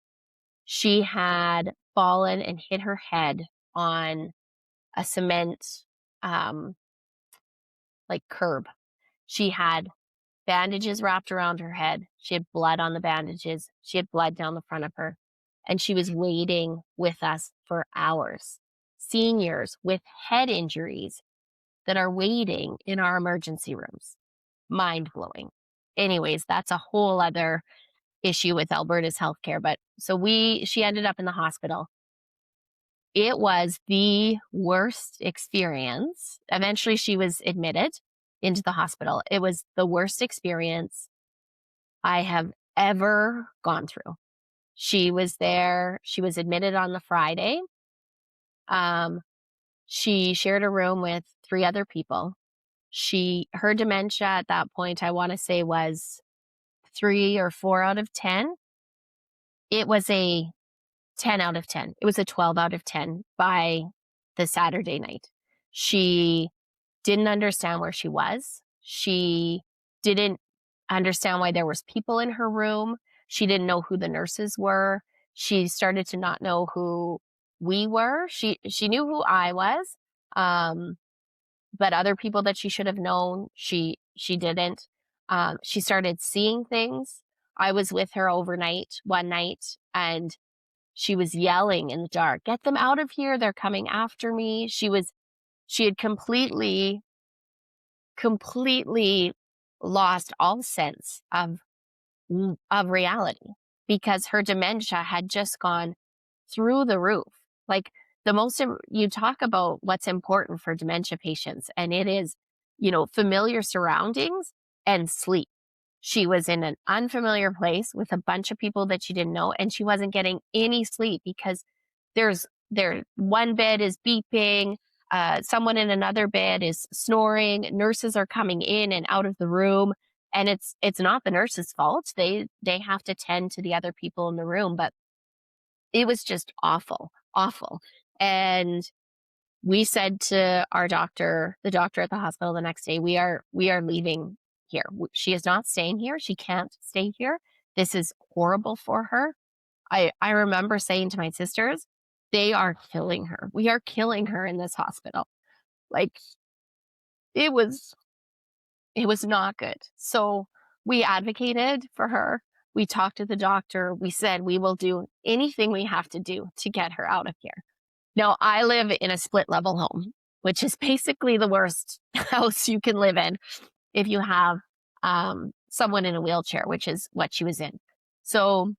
She had fallen and hit her head on a cement, um, like curb. She had bandages wrapped around her head. She had blood on the bandages. She had blood down the front of her. And she was waiting with us for hours. Seniors with head injuries that are waiting in our emergency rooms. Mind blowing. Anyways, that's a whole other issue with Alberta's healthcare. But so she ended up in the hospital. It was the worst experience. Eventually, she was admitted into the hospital. It was the worst experience I have ever gone through. She was there. She was admitted on the Friday. Um, she shared a room with 3 other people. Her dementia at that point, I want to say, was 3 or 4 out of 10. It was a 10 out of 10. It was a 12 out of 10 by the Saturday night. She didn't understand where she was. She didn't understand why there was people in her room. She didn't know who the nurses were. She started to not know who we were. She knew who I was, um, but other people that she should have known, she didn't. She started seeing things. I was with her overnight one night, and she was yelling in the dark, "Get them out of here! They're coming after me." She had completely lost all sense of reality because her dementia had just gone through the roof. Like you talk about what's important for dementia patients, and it is, familiar surroundings and sleep. She was in an unfamiliar place with a bunch of people that she didn't know, and she wasn't getting any sleep because one bed is beeping, someone in another bed is snoring, nurses are coming in and out of the room, and it's not the nurse's fault. They have to tend to the other people in the room, but it was just awful, awful. And we said to our doctor, the doctor at the hospital the next day, we are leaving here. She is not staying here. She can't stay here. This is horrible for her. I remember saying to my sisters, they are killing her. We are killing her in this hospital. Like it was it was not good. So we advocated for her. We talked to the doctor. We said we will do anything we have to do to get her out of here. Now, I live in a split level home, which is basically the worst house you can live in if you have someone in a wheelchair, which is what she was in. So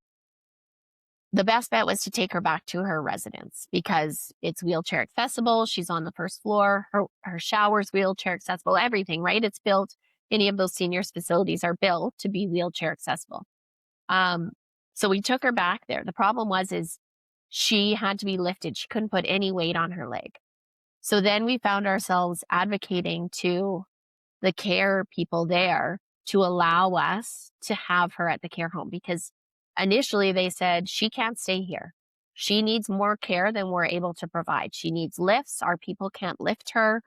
the best bet was to take her back to her residence because it's wheelchair accessible. She's on the first floor. Her shower's wheelchair accessible, everything, right? It's built, any of those seniors facilities are built to be wheelchair accessible. So we took her back there. The problem is she had to be lifted. She couldn't put any weight on her leg. So then we found ourselves advocating to the care people there to allow us to have her at the care home because initially they said she can't stay here. She needs more care than we're able to provide. She needs lifts. Our people can't lift her.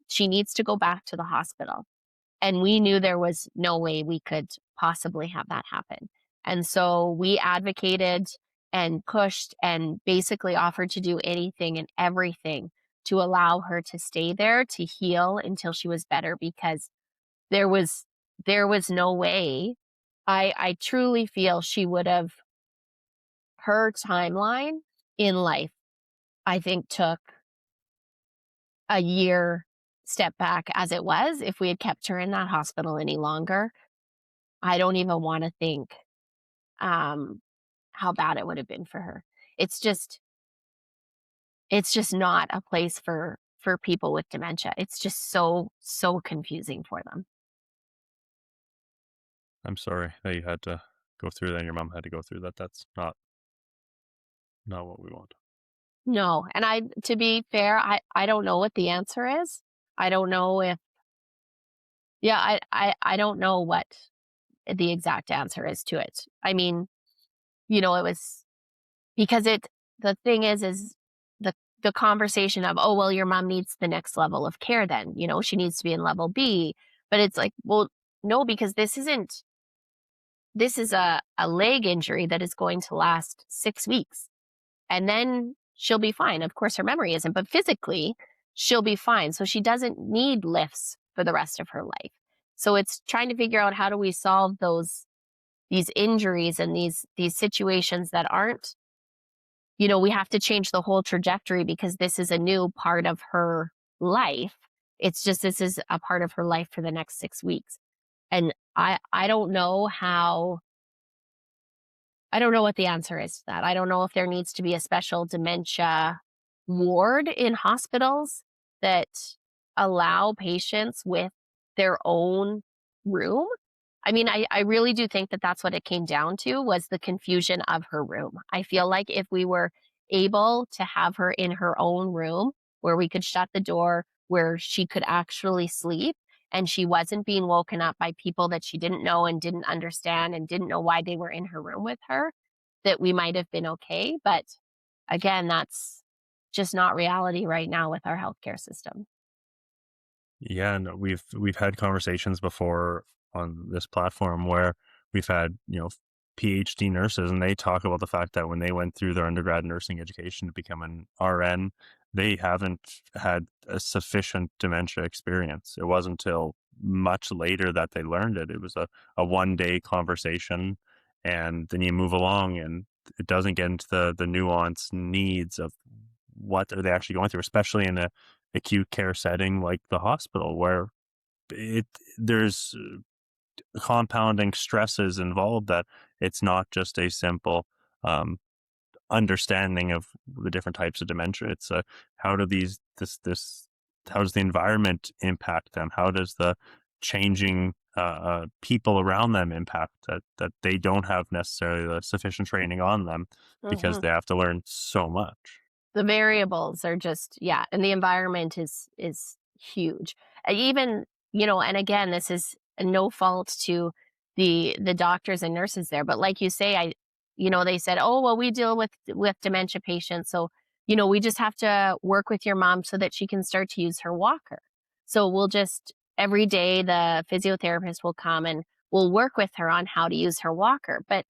She needs to go back to the hospital. And we knew there was no way we could possibly have that happen. And so we advocated and pushed and basically offered to do anything and everything to allow her to stay there to heal until she was better because there was no way. I truly feel she would have, her timeline in life, I think took a year step back as it was if we had kept her in that hospital any longer. I don't even want to think how bad it would have been for her. It's just not a place for people with dementia. It's just so confusing for them. I'm sorry that you had to go through that and your mom had to go through that. That's not what we want. No, and to be fair, I don't know what the answer is. I don't know if yeah, I don't know what the exact answer is to it. I mean, it was because the thing is the conversation of, oh, well, your mom needs the next level of care then, she needs to be in level B. But it's like, well, no, because this is a leg injury that is going to last 6 weeks. And then she'll be fine. Of course, her memory isn't, but physically she'll be fine. So she doesn't need lifts for the rest of her life. So it's trying to figure out how do we solve these injuries and these situations that aren't, we have to change the whole trajectory because this is a new part of her life. It's just, this is a part of her life for the next 6 weeks. And I don't know what the answer is to that. I don't know if there needs to be a special dementia ward in hospitals that allow patients with their own room. I mean, I really do think that that's what it came down to, was the confusion of her room. I feel like if we were able to have her in her own room where we could shut the door, where she could actually sleep, and she wasn't being woken up by people that she didn't know and didn't understand and didn't know why they were in her room with her, that we might have been okay. But again, that's just not reality right now with our healthcare system. Yeah, and we've had conversations before on this platform where we've had, PhD nurses, and they talk about the fact that when they went through their undergrad nursing education to become an RN, they haven't had a sufficient dementia experience. It wasn't until much later that they learned it. It was a one-day conversation, and then you move along, and it doesn't get into the nuanced needs of what are they actually going through, especially in a acute care setting like the hospital, where it there's compounding stresses involved, that it's not just a simple um, understanding of the different types of dementia. It's how do these this how does the environment impact them? How does the changing people around them impact that they don't have necessarily the sufficient training on them because Mhm. they have to learn so much. The variables are just, yeah, and the environment is huge. Even, and again, this is no fault to the doctors and nurses there, but like you say, they said, "Oh, well, we deal with dementia patients, so, we just have to work with your mom so that she can start to use her walker. So we'll just every day the physiotherapist will come and we'll work with her on how to use her walker." But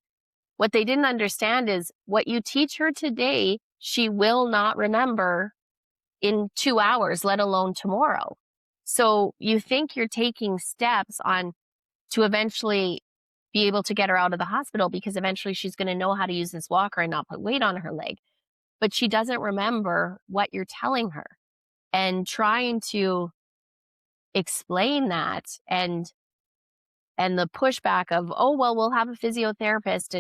what they didn't understand is what you teach her today, she will not remember in 2 hours, let alone tomorrow. So you think you're taking steps on to eventually be able to get her out of the hospital because eventually she's going to know how to use this walker and not put weight on her leg. But she doesn't remember what you're telling her. And trying to explain that and the pushback of, "Oh, well, we'll have a physiotherapist,"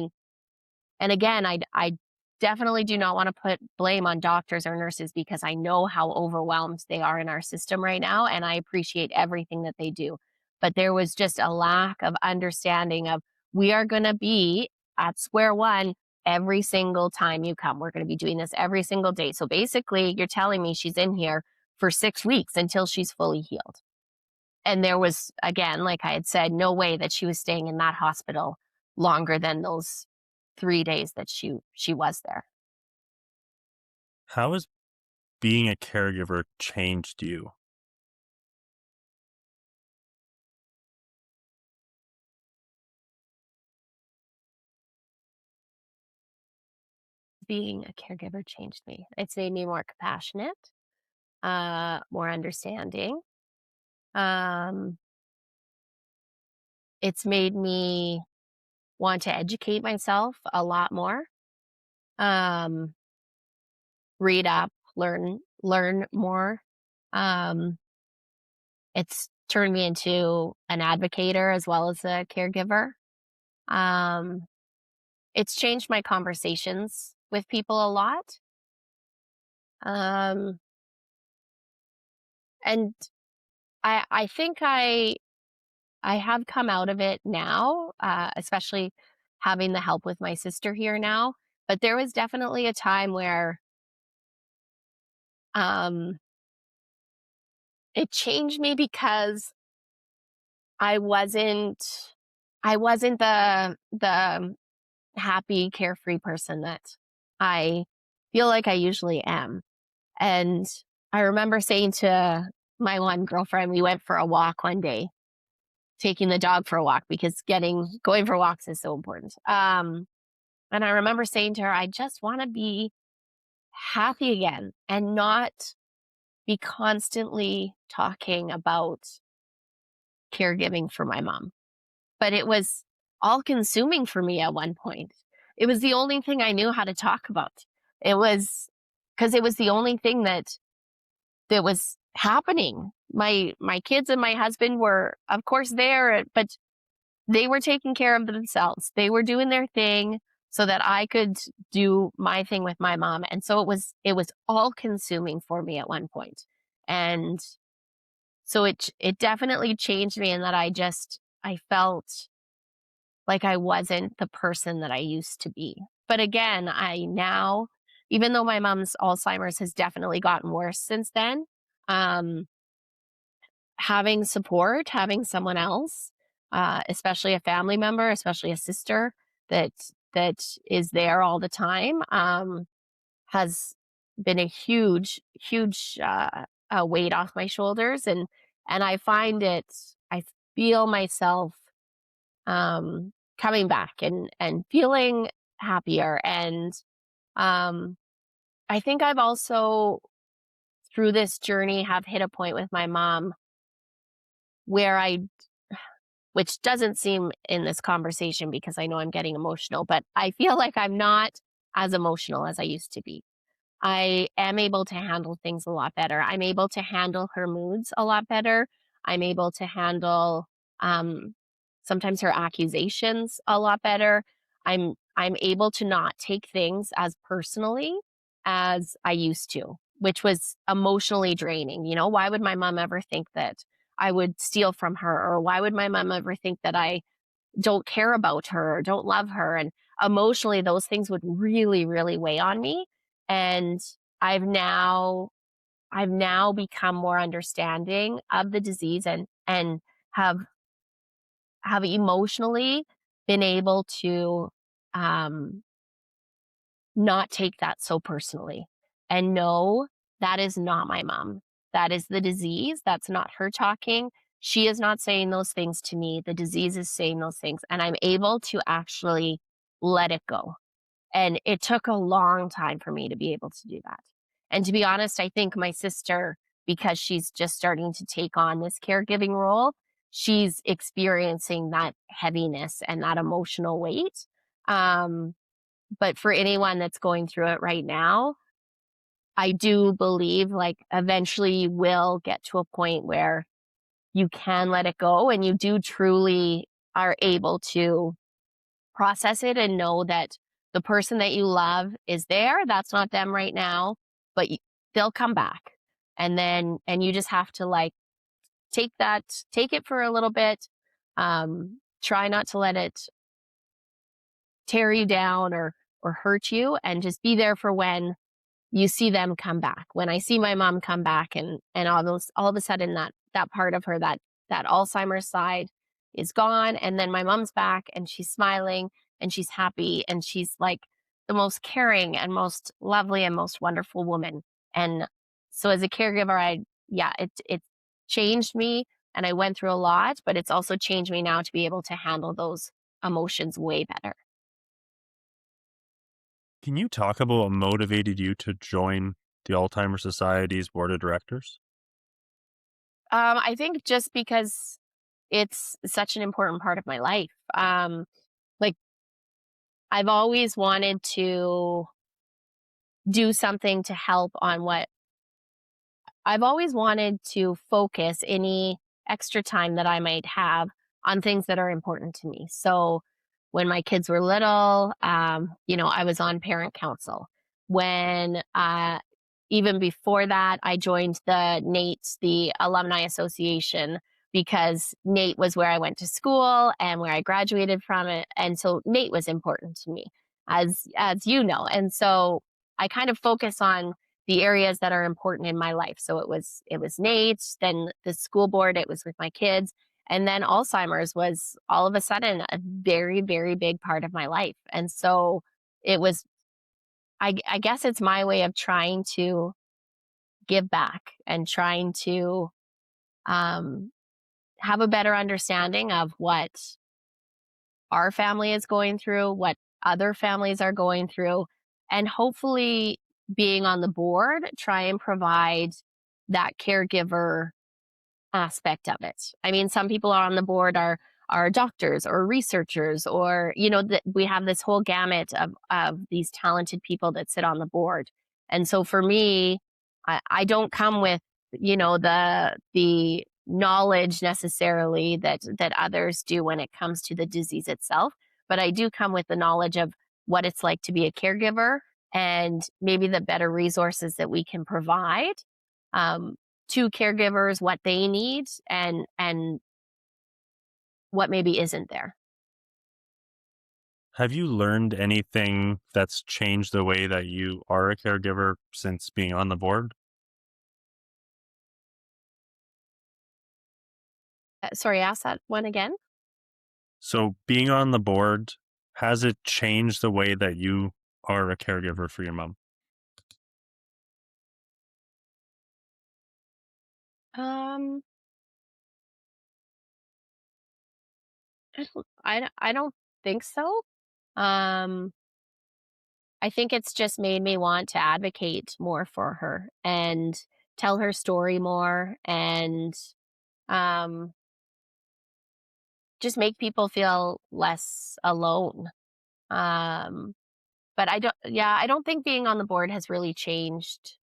and again, I definitely do not want to put blame on doctors or nurses because I know how overwhelmed they are in our system right now, and I appreciate everything that they do. But there was just a lack of understanding of we are going to be at square one every single time you come. We're going to be doing this every single day. So basically, you're telling me she's in here for 6 weeks until she's fully healed. And there was, again, like I had said, no way that she was staying in that hospital longer than those 3 days that she was there. How has being a caregiver changed you? Being a caregiver changed me. It's made me more compassionate, more understanding. Um, it's made me want to educate myself a lot more, um, read up, learn more. Um, it's turned me into an advocator as well as a caregiver. Um, it's changed my conversations with people a lot. Um, and I think I have come out of it now, especially having the help with my sister here now. But there was definitely a time where um, it changed me because I wasn't I wasn't the happy, carefree person that I feel like I usually am. And I remember saying to my one girlfriend, we went for a walk one day, taking the dog for a walk because going for walks is so important. And I remember saying to her, I just want to be happy again and not be constantly talking about caregiving for my mom. But it was all consuming for me at one point. It was the only thing I knew how to talk about. It was because it was the only thing that was happening. My kids and my husband were, of course, there, but they were taking care of themselves. They were doing their thing so that I could do my thing with my mom. And so it was all consuming for me at one point. And so it definitely changed me in that I felt like I wasn't the person that I used to be. But again, I now, even though my mom's Alzheimer's has definitely gotten worse since then, um, having support, having someone else, especially a family member, especially a sister that that is there all the time, has been a huge weight off my shoulders. And And I feel myself coming back and feeling happier. And um, I think I've also, through this journey, have hit a point with my mom where which doesn't seem in this conversation because I know I'm getting emotional, but I feel like I'm not as emotional as I used to be. I am able to handle things a lot better. I'm able to handle her moods a lot better. I'm able to handle um, sometimes her accusations a lot better. I'm able to not take things as personally as I used to, which was emotionally draining. You know, why would my mom ever think that I would steal from her, or why would my mom ever think that I don't care about her or don't love her? And emotionally, those things would really, really weigh on me. And I've now I've now become more understanding of the disease and have have emotionally been able to um not take that so personally and know that is not my mom. That is the disease. That's not her talking. She is not saying those things to me. The disease is saying those things. And I'm able to actually let it go. And it took a long time for me to be able to do that. And to be honest, I think my sister, because she's just starting to take on this caregiving role, she's experiencing that heaviness and that emotional weight. Um, but for anyone that's going through it right now, I do believe like eventually you will get to a point where you can let it go and you do truly are able to process it and know that the person that you love is there. That's not them right now, but they'll come back. And you just have to like take it for a little bit. Try not to let it tear you down or hurt you, and just be there for when you see them come back. When I see my mom come back and all of a sudden that part of her, that Alzheimer's side is gone, and then my mom's back and she's smiling and she's happy and she's like the most caring and most lovely and most wonderful woman. And so as a caregiver, it changed me and I went through a lot, but it's also changed me now to be able to handle those emotions way better. Can you talk about what motivated you to join the Alzheimer's Society's board of directors? I think just because it's such an important part of my life. Like I've always wanted to do something to help on what I've always wanted to focus any extra time that I might have on things that are important to me. So when my kids were little, I was on parent council. When even before that, I joined the Alumni Association, because Nate was where I went to school and where I graduated from it, and so Nate was important to me, as you know, and so I kind of focus on the areas that are important in my life. So it was Nate, then the school board, it was with my kids, and then Alzheimer's was all of a sudden a very, very big part of my life. And so it was I guess it's my way of trying to give back and trying to um, have a better understanding of what our family is going through, what other families are going through, and hopefully being on the board, try and provide that caregiver aspect of it. I mean, some people are on the board are doctors or researchers, or that we have this whole gamut of these talented people that sit on the board. And so for me, I don't come with the knowledge necessarily that others do when it comes to the disease itself, but I do come with the knowledge of what it's like to be a caregiver and maybe the better resources that we can provide. Um, to caregivers, what they need and what maybe isn't there. Have you learned anything that's changed the way that you are a caregiver since being on the board? Sorry, ask that one again. So, being on the board, has it changed the way that you are a caregiver for your mom? Um, I don't think so. Um, I think it's just made me want to advocate more for her and tell her story more and um, just make people feel less alone. Um, but I don't think being on the board has really changed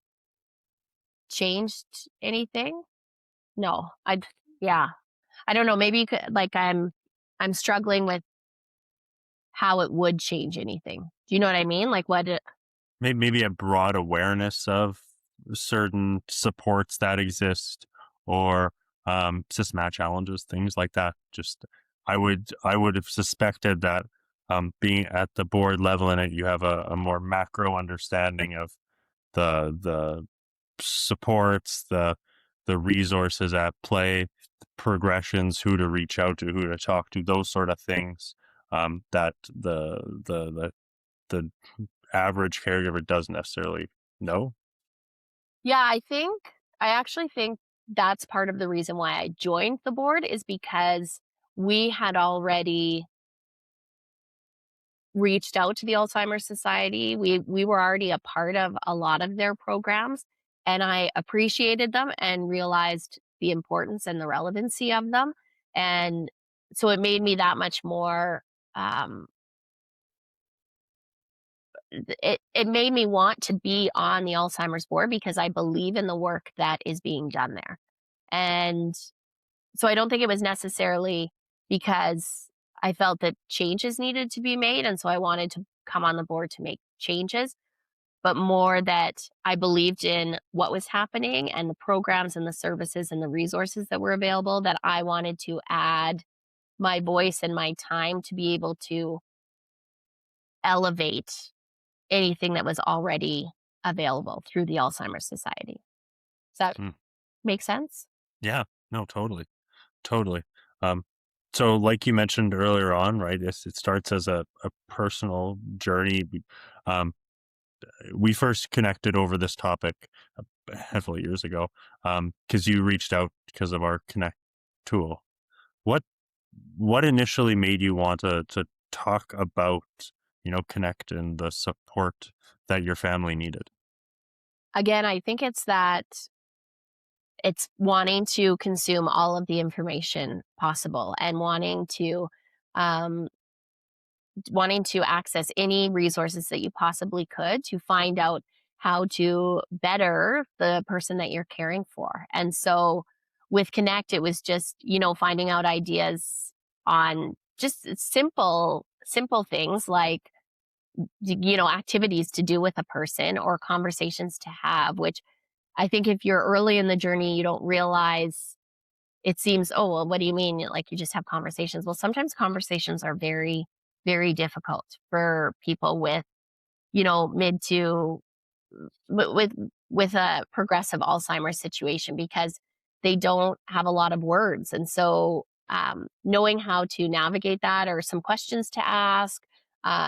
anything. No, yeah, I don't know. Maybe you could, like, I'm struggling with how it would change anything. Do you know what I mean? Like, Maybe a broad awareness of certain supports that exist, or systematic challenges, things like that. Just I would have suspected that being at the board level in it, you have a more macro understanding of the supports, the resources at play, progressions, who to reach out to, who to talk to, those sort of things. That the average caregiver doesn't necessarily know. yeah, I actually think that's part of the reason why I joined the board is because we had already reached out to the Alzheimer's Society. We were already a part of a lot of their programs, and I appreciated them and realized the importance and the relevancy of them. And so it made me that much more um it made me want to be on the Alzheimer's board because I believe in the work that is being done there. And so I don't think it was necessarily because I felt that changes needed to be made, and so I wanted to come on the board to make changes, but more that I believed in what was happening and the programs and the services and the resources that were available, that I wanted to add my voice and my time to be able to elevate anything that was already available through the Alzheimer's Society. Does that Hmm. make sense? Yeah, no, totally, totally. Um, so, like you mentioned earlier on, right? It starts as a personal journey. Um, we first connected over this topic a handful of years ago because you reached out because of our Connect tool. What what initially made you want to talk about, Connect and the support that your family needed? Again, I think it's wanting to consume all of the information possible and um, wanting to access any resources that you possibly could to find out how to better the person that you're caring for. And so with Connect, it was just, finding out ideas on just simple things like, activities to do with a person or conversations to have, which I think if you're early in the journey, you don't realize. It seems, "Oh, well, what do you mean? Like, you just have conversations." Well, sometimes conversations are very, very difficult for people with, mid to with a progressive Alzheimer's situation because they don't have a lot of words. And so, knowing how to navigate that or some questions to ask,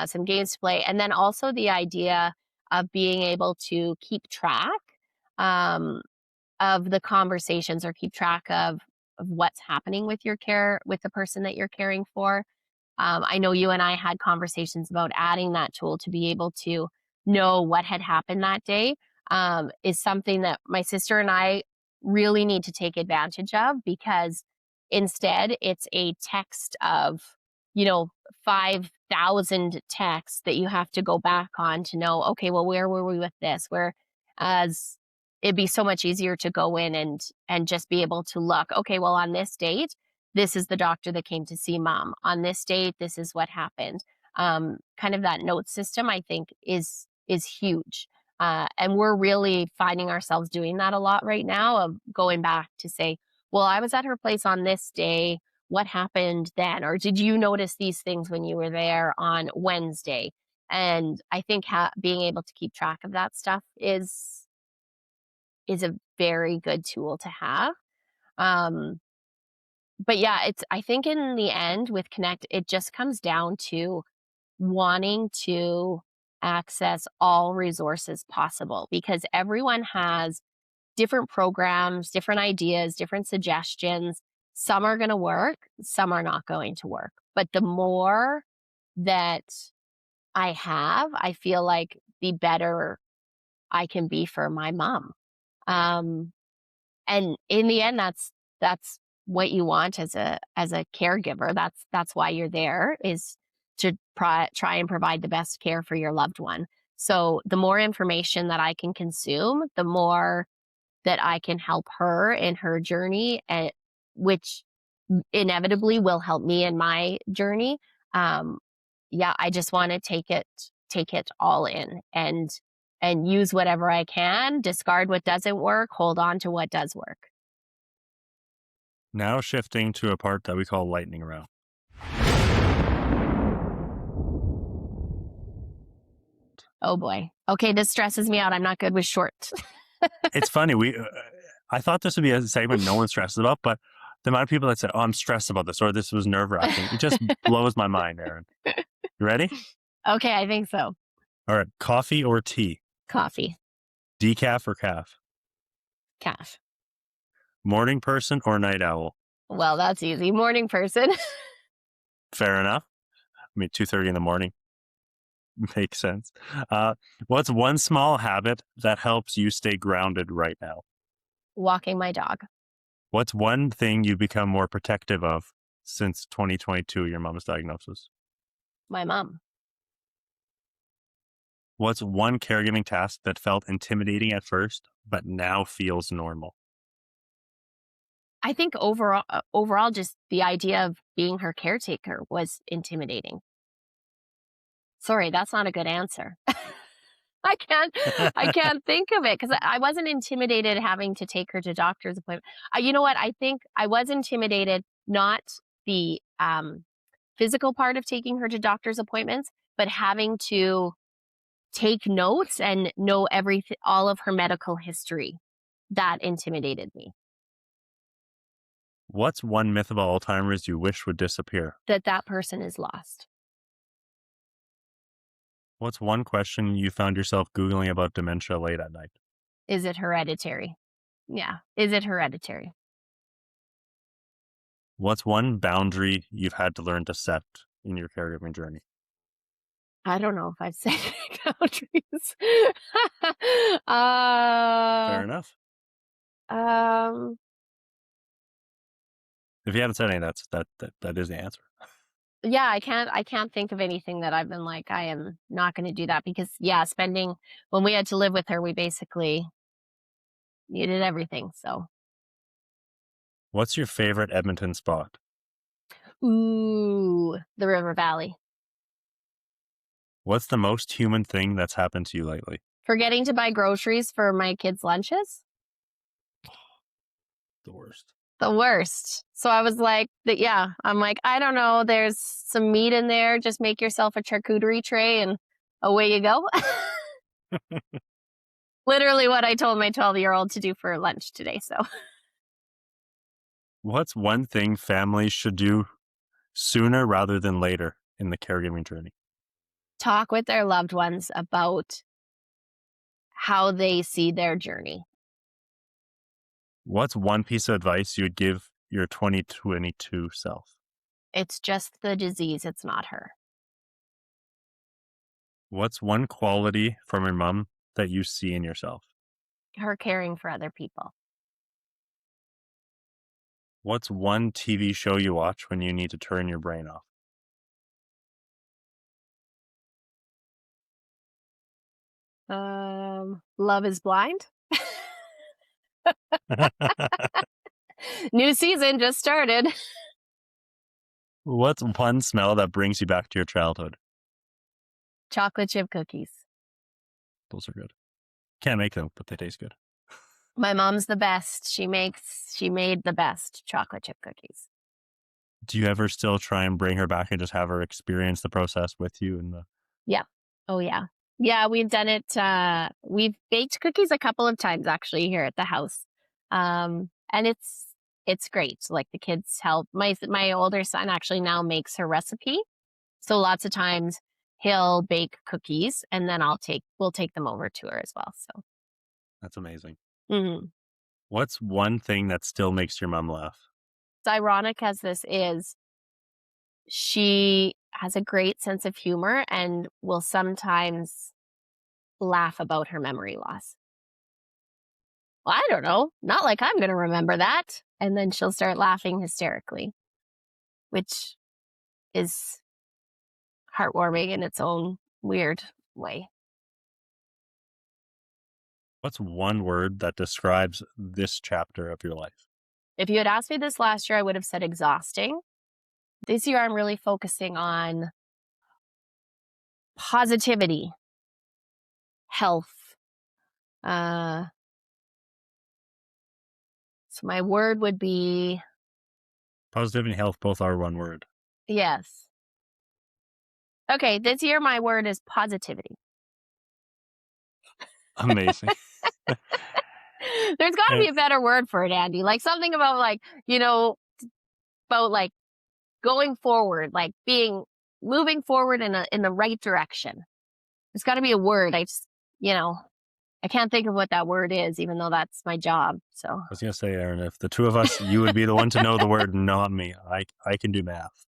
some games to play, and then also the idea of being able to keep track, um, of the conversations or keep track of what's happening with your care with the person that you're caring for. I know you and I had conversations about adding that tool to be able to know what had happened that day, is something that my sister and I really need to take advantage of because instead it's a text of, 5,000 texts that you have to go back on to know, okay, well, where were we with this? Whereas it'd be so much easier to go in and just be able to look, okay, well, on this date, this is the doctor that came to see mom. On this date, this is what happened. Kind of that note system, I think, is huge. And we're really finding ourselves doing that a lot right now of going back to say, well, I was at her place on this day. What happened then? Or did you notice these things when you were there on Wednesday? And I think being able to keep track of that stuff is a very good tool to have. Um, but yeah, I think in the end with Connect, it just comes down to wanting to access all resources possible because everyone has different programs, different ideas, different suggestions. Some are going to work, some are not going to work. But the more that I have, I feel like the better I can be for my mom. Um, and in the end, that's what you want as a caregiver. That's why you're there, is to try and provide the best care for your loved one. So the more information that I can consume, the more that I can help her in her journey, and which inevitably will help me in my journey. Um, yeah, I just want to take it all in and use whatever I can, discard what doesn't work, hold on to what does work. Now shifting to a part that we call lightning round. Oh boy. Okay, this stresses me out. I'm not good with short. It's funny. I thought this would be a segment no one stresses about, but the amount of people that said, "Oh, I'm stressed about this," or "This was nerve wracking," it just blows my mind, Erin. You ready? Okay, I think so. All right. Coffee or tea? Coffee. Decaf or calf? Calf. Morning person or night owl? Well, that's easy. Morning person. Fair enough. I mean, 2:30 in the morning makes sense. What's one small habit that helps you stay grounded right now? Walking my dog. What's one thing you've become more protective of since 2022, your mom's diagnosis? My mom. What's one caregiving task that felt intimidating at first, but now feels normal? I think overall, just the idea of being her caretaker was intimidating. Sorry, that's not a good answer. I can't, I can't think of it because I wasn't intimidated having to take her to doctor's appointment. You know what? I think I was intimidated, not the physical part of taking her to doctor's appointments, but having to take notes and know everything, all of her medical history. That intimidated me. What's one myth about Alzheimer's you wish would disappear? That person is lost. What's one question you found yourself Googling about dementia late at night? Is it hereditary? Yeah. Is it hereditary? What's one boundary you've had to learn to set in your caregiving journey? I don't know if I've set boundaries. Fair enough. Um, If you haven't said any, that is the answer. yeah, I can't think of anything that I've been like, I am not going to do that because yeah, when we had to live with her, we basically needed everything. So, What's your favorite Edmonton spot? ooh, the River Valley. What's the most human thing that's happened to you lately? Forgetting to buy groceries for my kids' lunches. The worst. The worst. So I was like, I'm like, I don't know. There's some meat in there. Just make yourself a charcuterie tray and away you go. Literally what I told my 12-year-old to do for lunch today. So What's one thing families should do sooner rather than later in the caregiving journey? talk with their loved ones about how they see their journey. What's one piece of advice you would give your 2022 self? It's just the disease. It's not her. What's one quality from your mom that you see in yourself? Her caring for other people. What's one TV show you watch when you need to turn your brain off? Love is Blind. New season just started. What's one smell that brings you back to your childhood? Chocolate chip cookies. Those are good. Can't make them, but they taste good. My mom's the best. She made the best chocolate chip cookies. Do you ever still try and bring her back and just have her experience the process with you? Yeah. Oh yeah. Yeah, we've done it. We've baked cookies a couple of times actually here at the house. And it's great. Like the kids help. My older son actually now makes her recipe. So lots of times he'll bake cookies and then we'll take them over to her as well. So That's amazing. mhm. What's one thing that still makes your mom laugh? As ironic as this is, she has a great sense of humor and will sometimes laugh about her memory loss. Well, I don't know. Not like I'm going to remember that. And then she'll start laughing hysterically, which is heartwarming in its own weird way. What's one word that describes this chapter of your life? If you had asked me this last year, I would have said exhausting. This year, I'm really focusing on positivity, health. So my word would be Positivity and health both are one word. yes. Okay, this year my word is positivity. Amazing. There's got to be a better word for it, Andy. Like something about about like going forward, like moving forward in the right direction. There's got to be a word. I can't think of what that word is, even though that's my job. So I was going to say, Erin, if the two of us, you would be the one to know the word, not me. I can do math.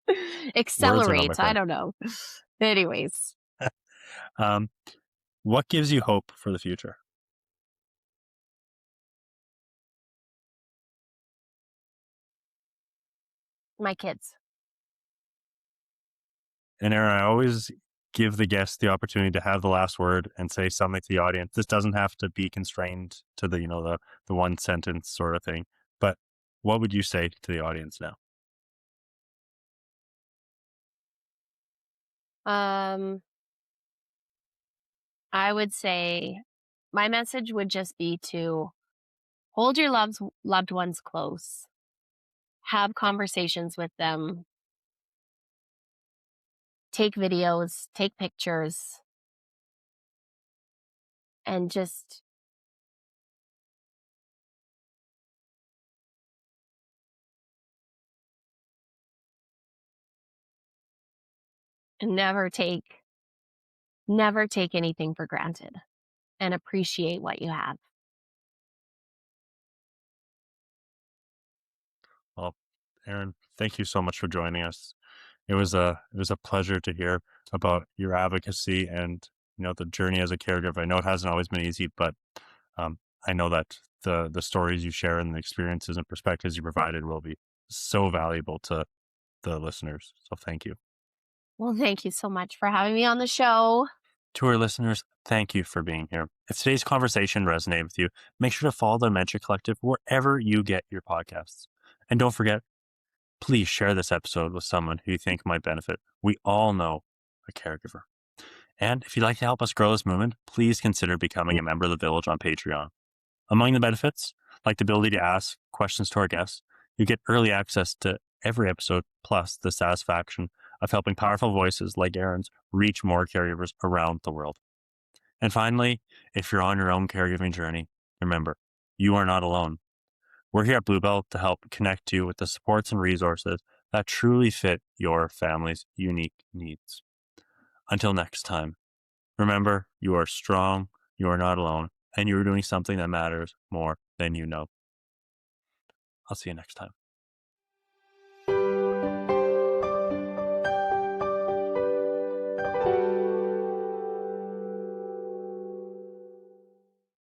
accelerate. I don't know. Anyways, what gives you hope for the future? my kids. And Erin, I always give the guest the opportunity to have the last word and say something to the audience. This doesn't have to be constrained to the one sentence sort of thing. But what would you say to the audience now? I would say my message would just be to hold your loved ones close, have conversations with them, take videos, take pictures, and just never take anything for granted and appreciate what you have. Well, Erin, thank you so much for joining us. It was a pleasure to hear about your advocacy and the journey as a caregiver. I know it hasn't always been easy, but I know that the stories you share and the experiences and perspectives you provided will be so valuable to the listeners. So thank you. Well, thank you so much for having me on the show. To our listeners, thank you for being here. If today's conversation resonated with you, make sure to follow the Dementia Collective wherever you get your podcasts. And don't forget, please share this episode with someone who you think might benefit. We all know a caregiver. And if you'd like to help us grow this movement, please consider becoming a member of the Village on Patreon. Among the benefits, like the ability to ask questions to our guests, you get early access to every episode, plus the satisfaction of helping powerful voices like Erin's reach more caregivers around the world. And finally, if you're on your own caregiving journey, remember, you are not alone. We're here at BlueBell to help connect you with the supports and resources that truly fit your family's unique needs. Until next time, remember, you are strong, you are not alone, and you are doing something that matters more than you know. I'll see you next time.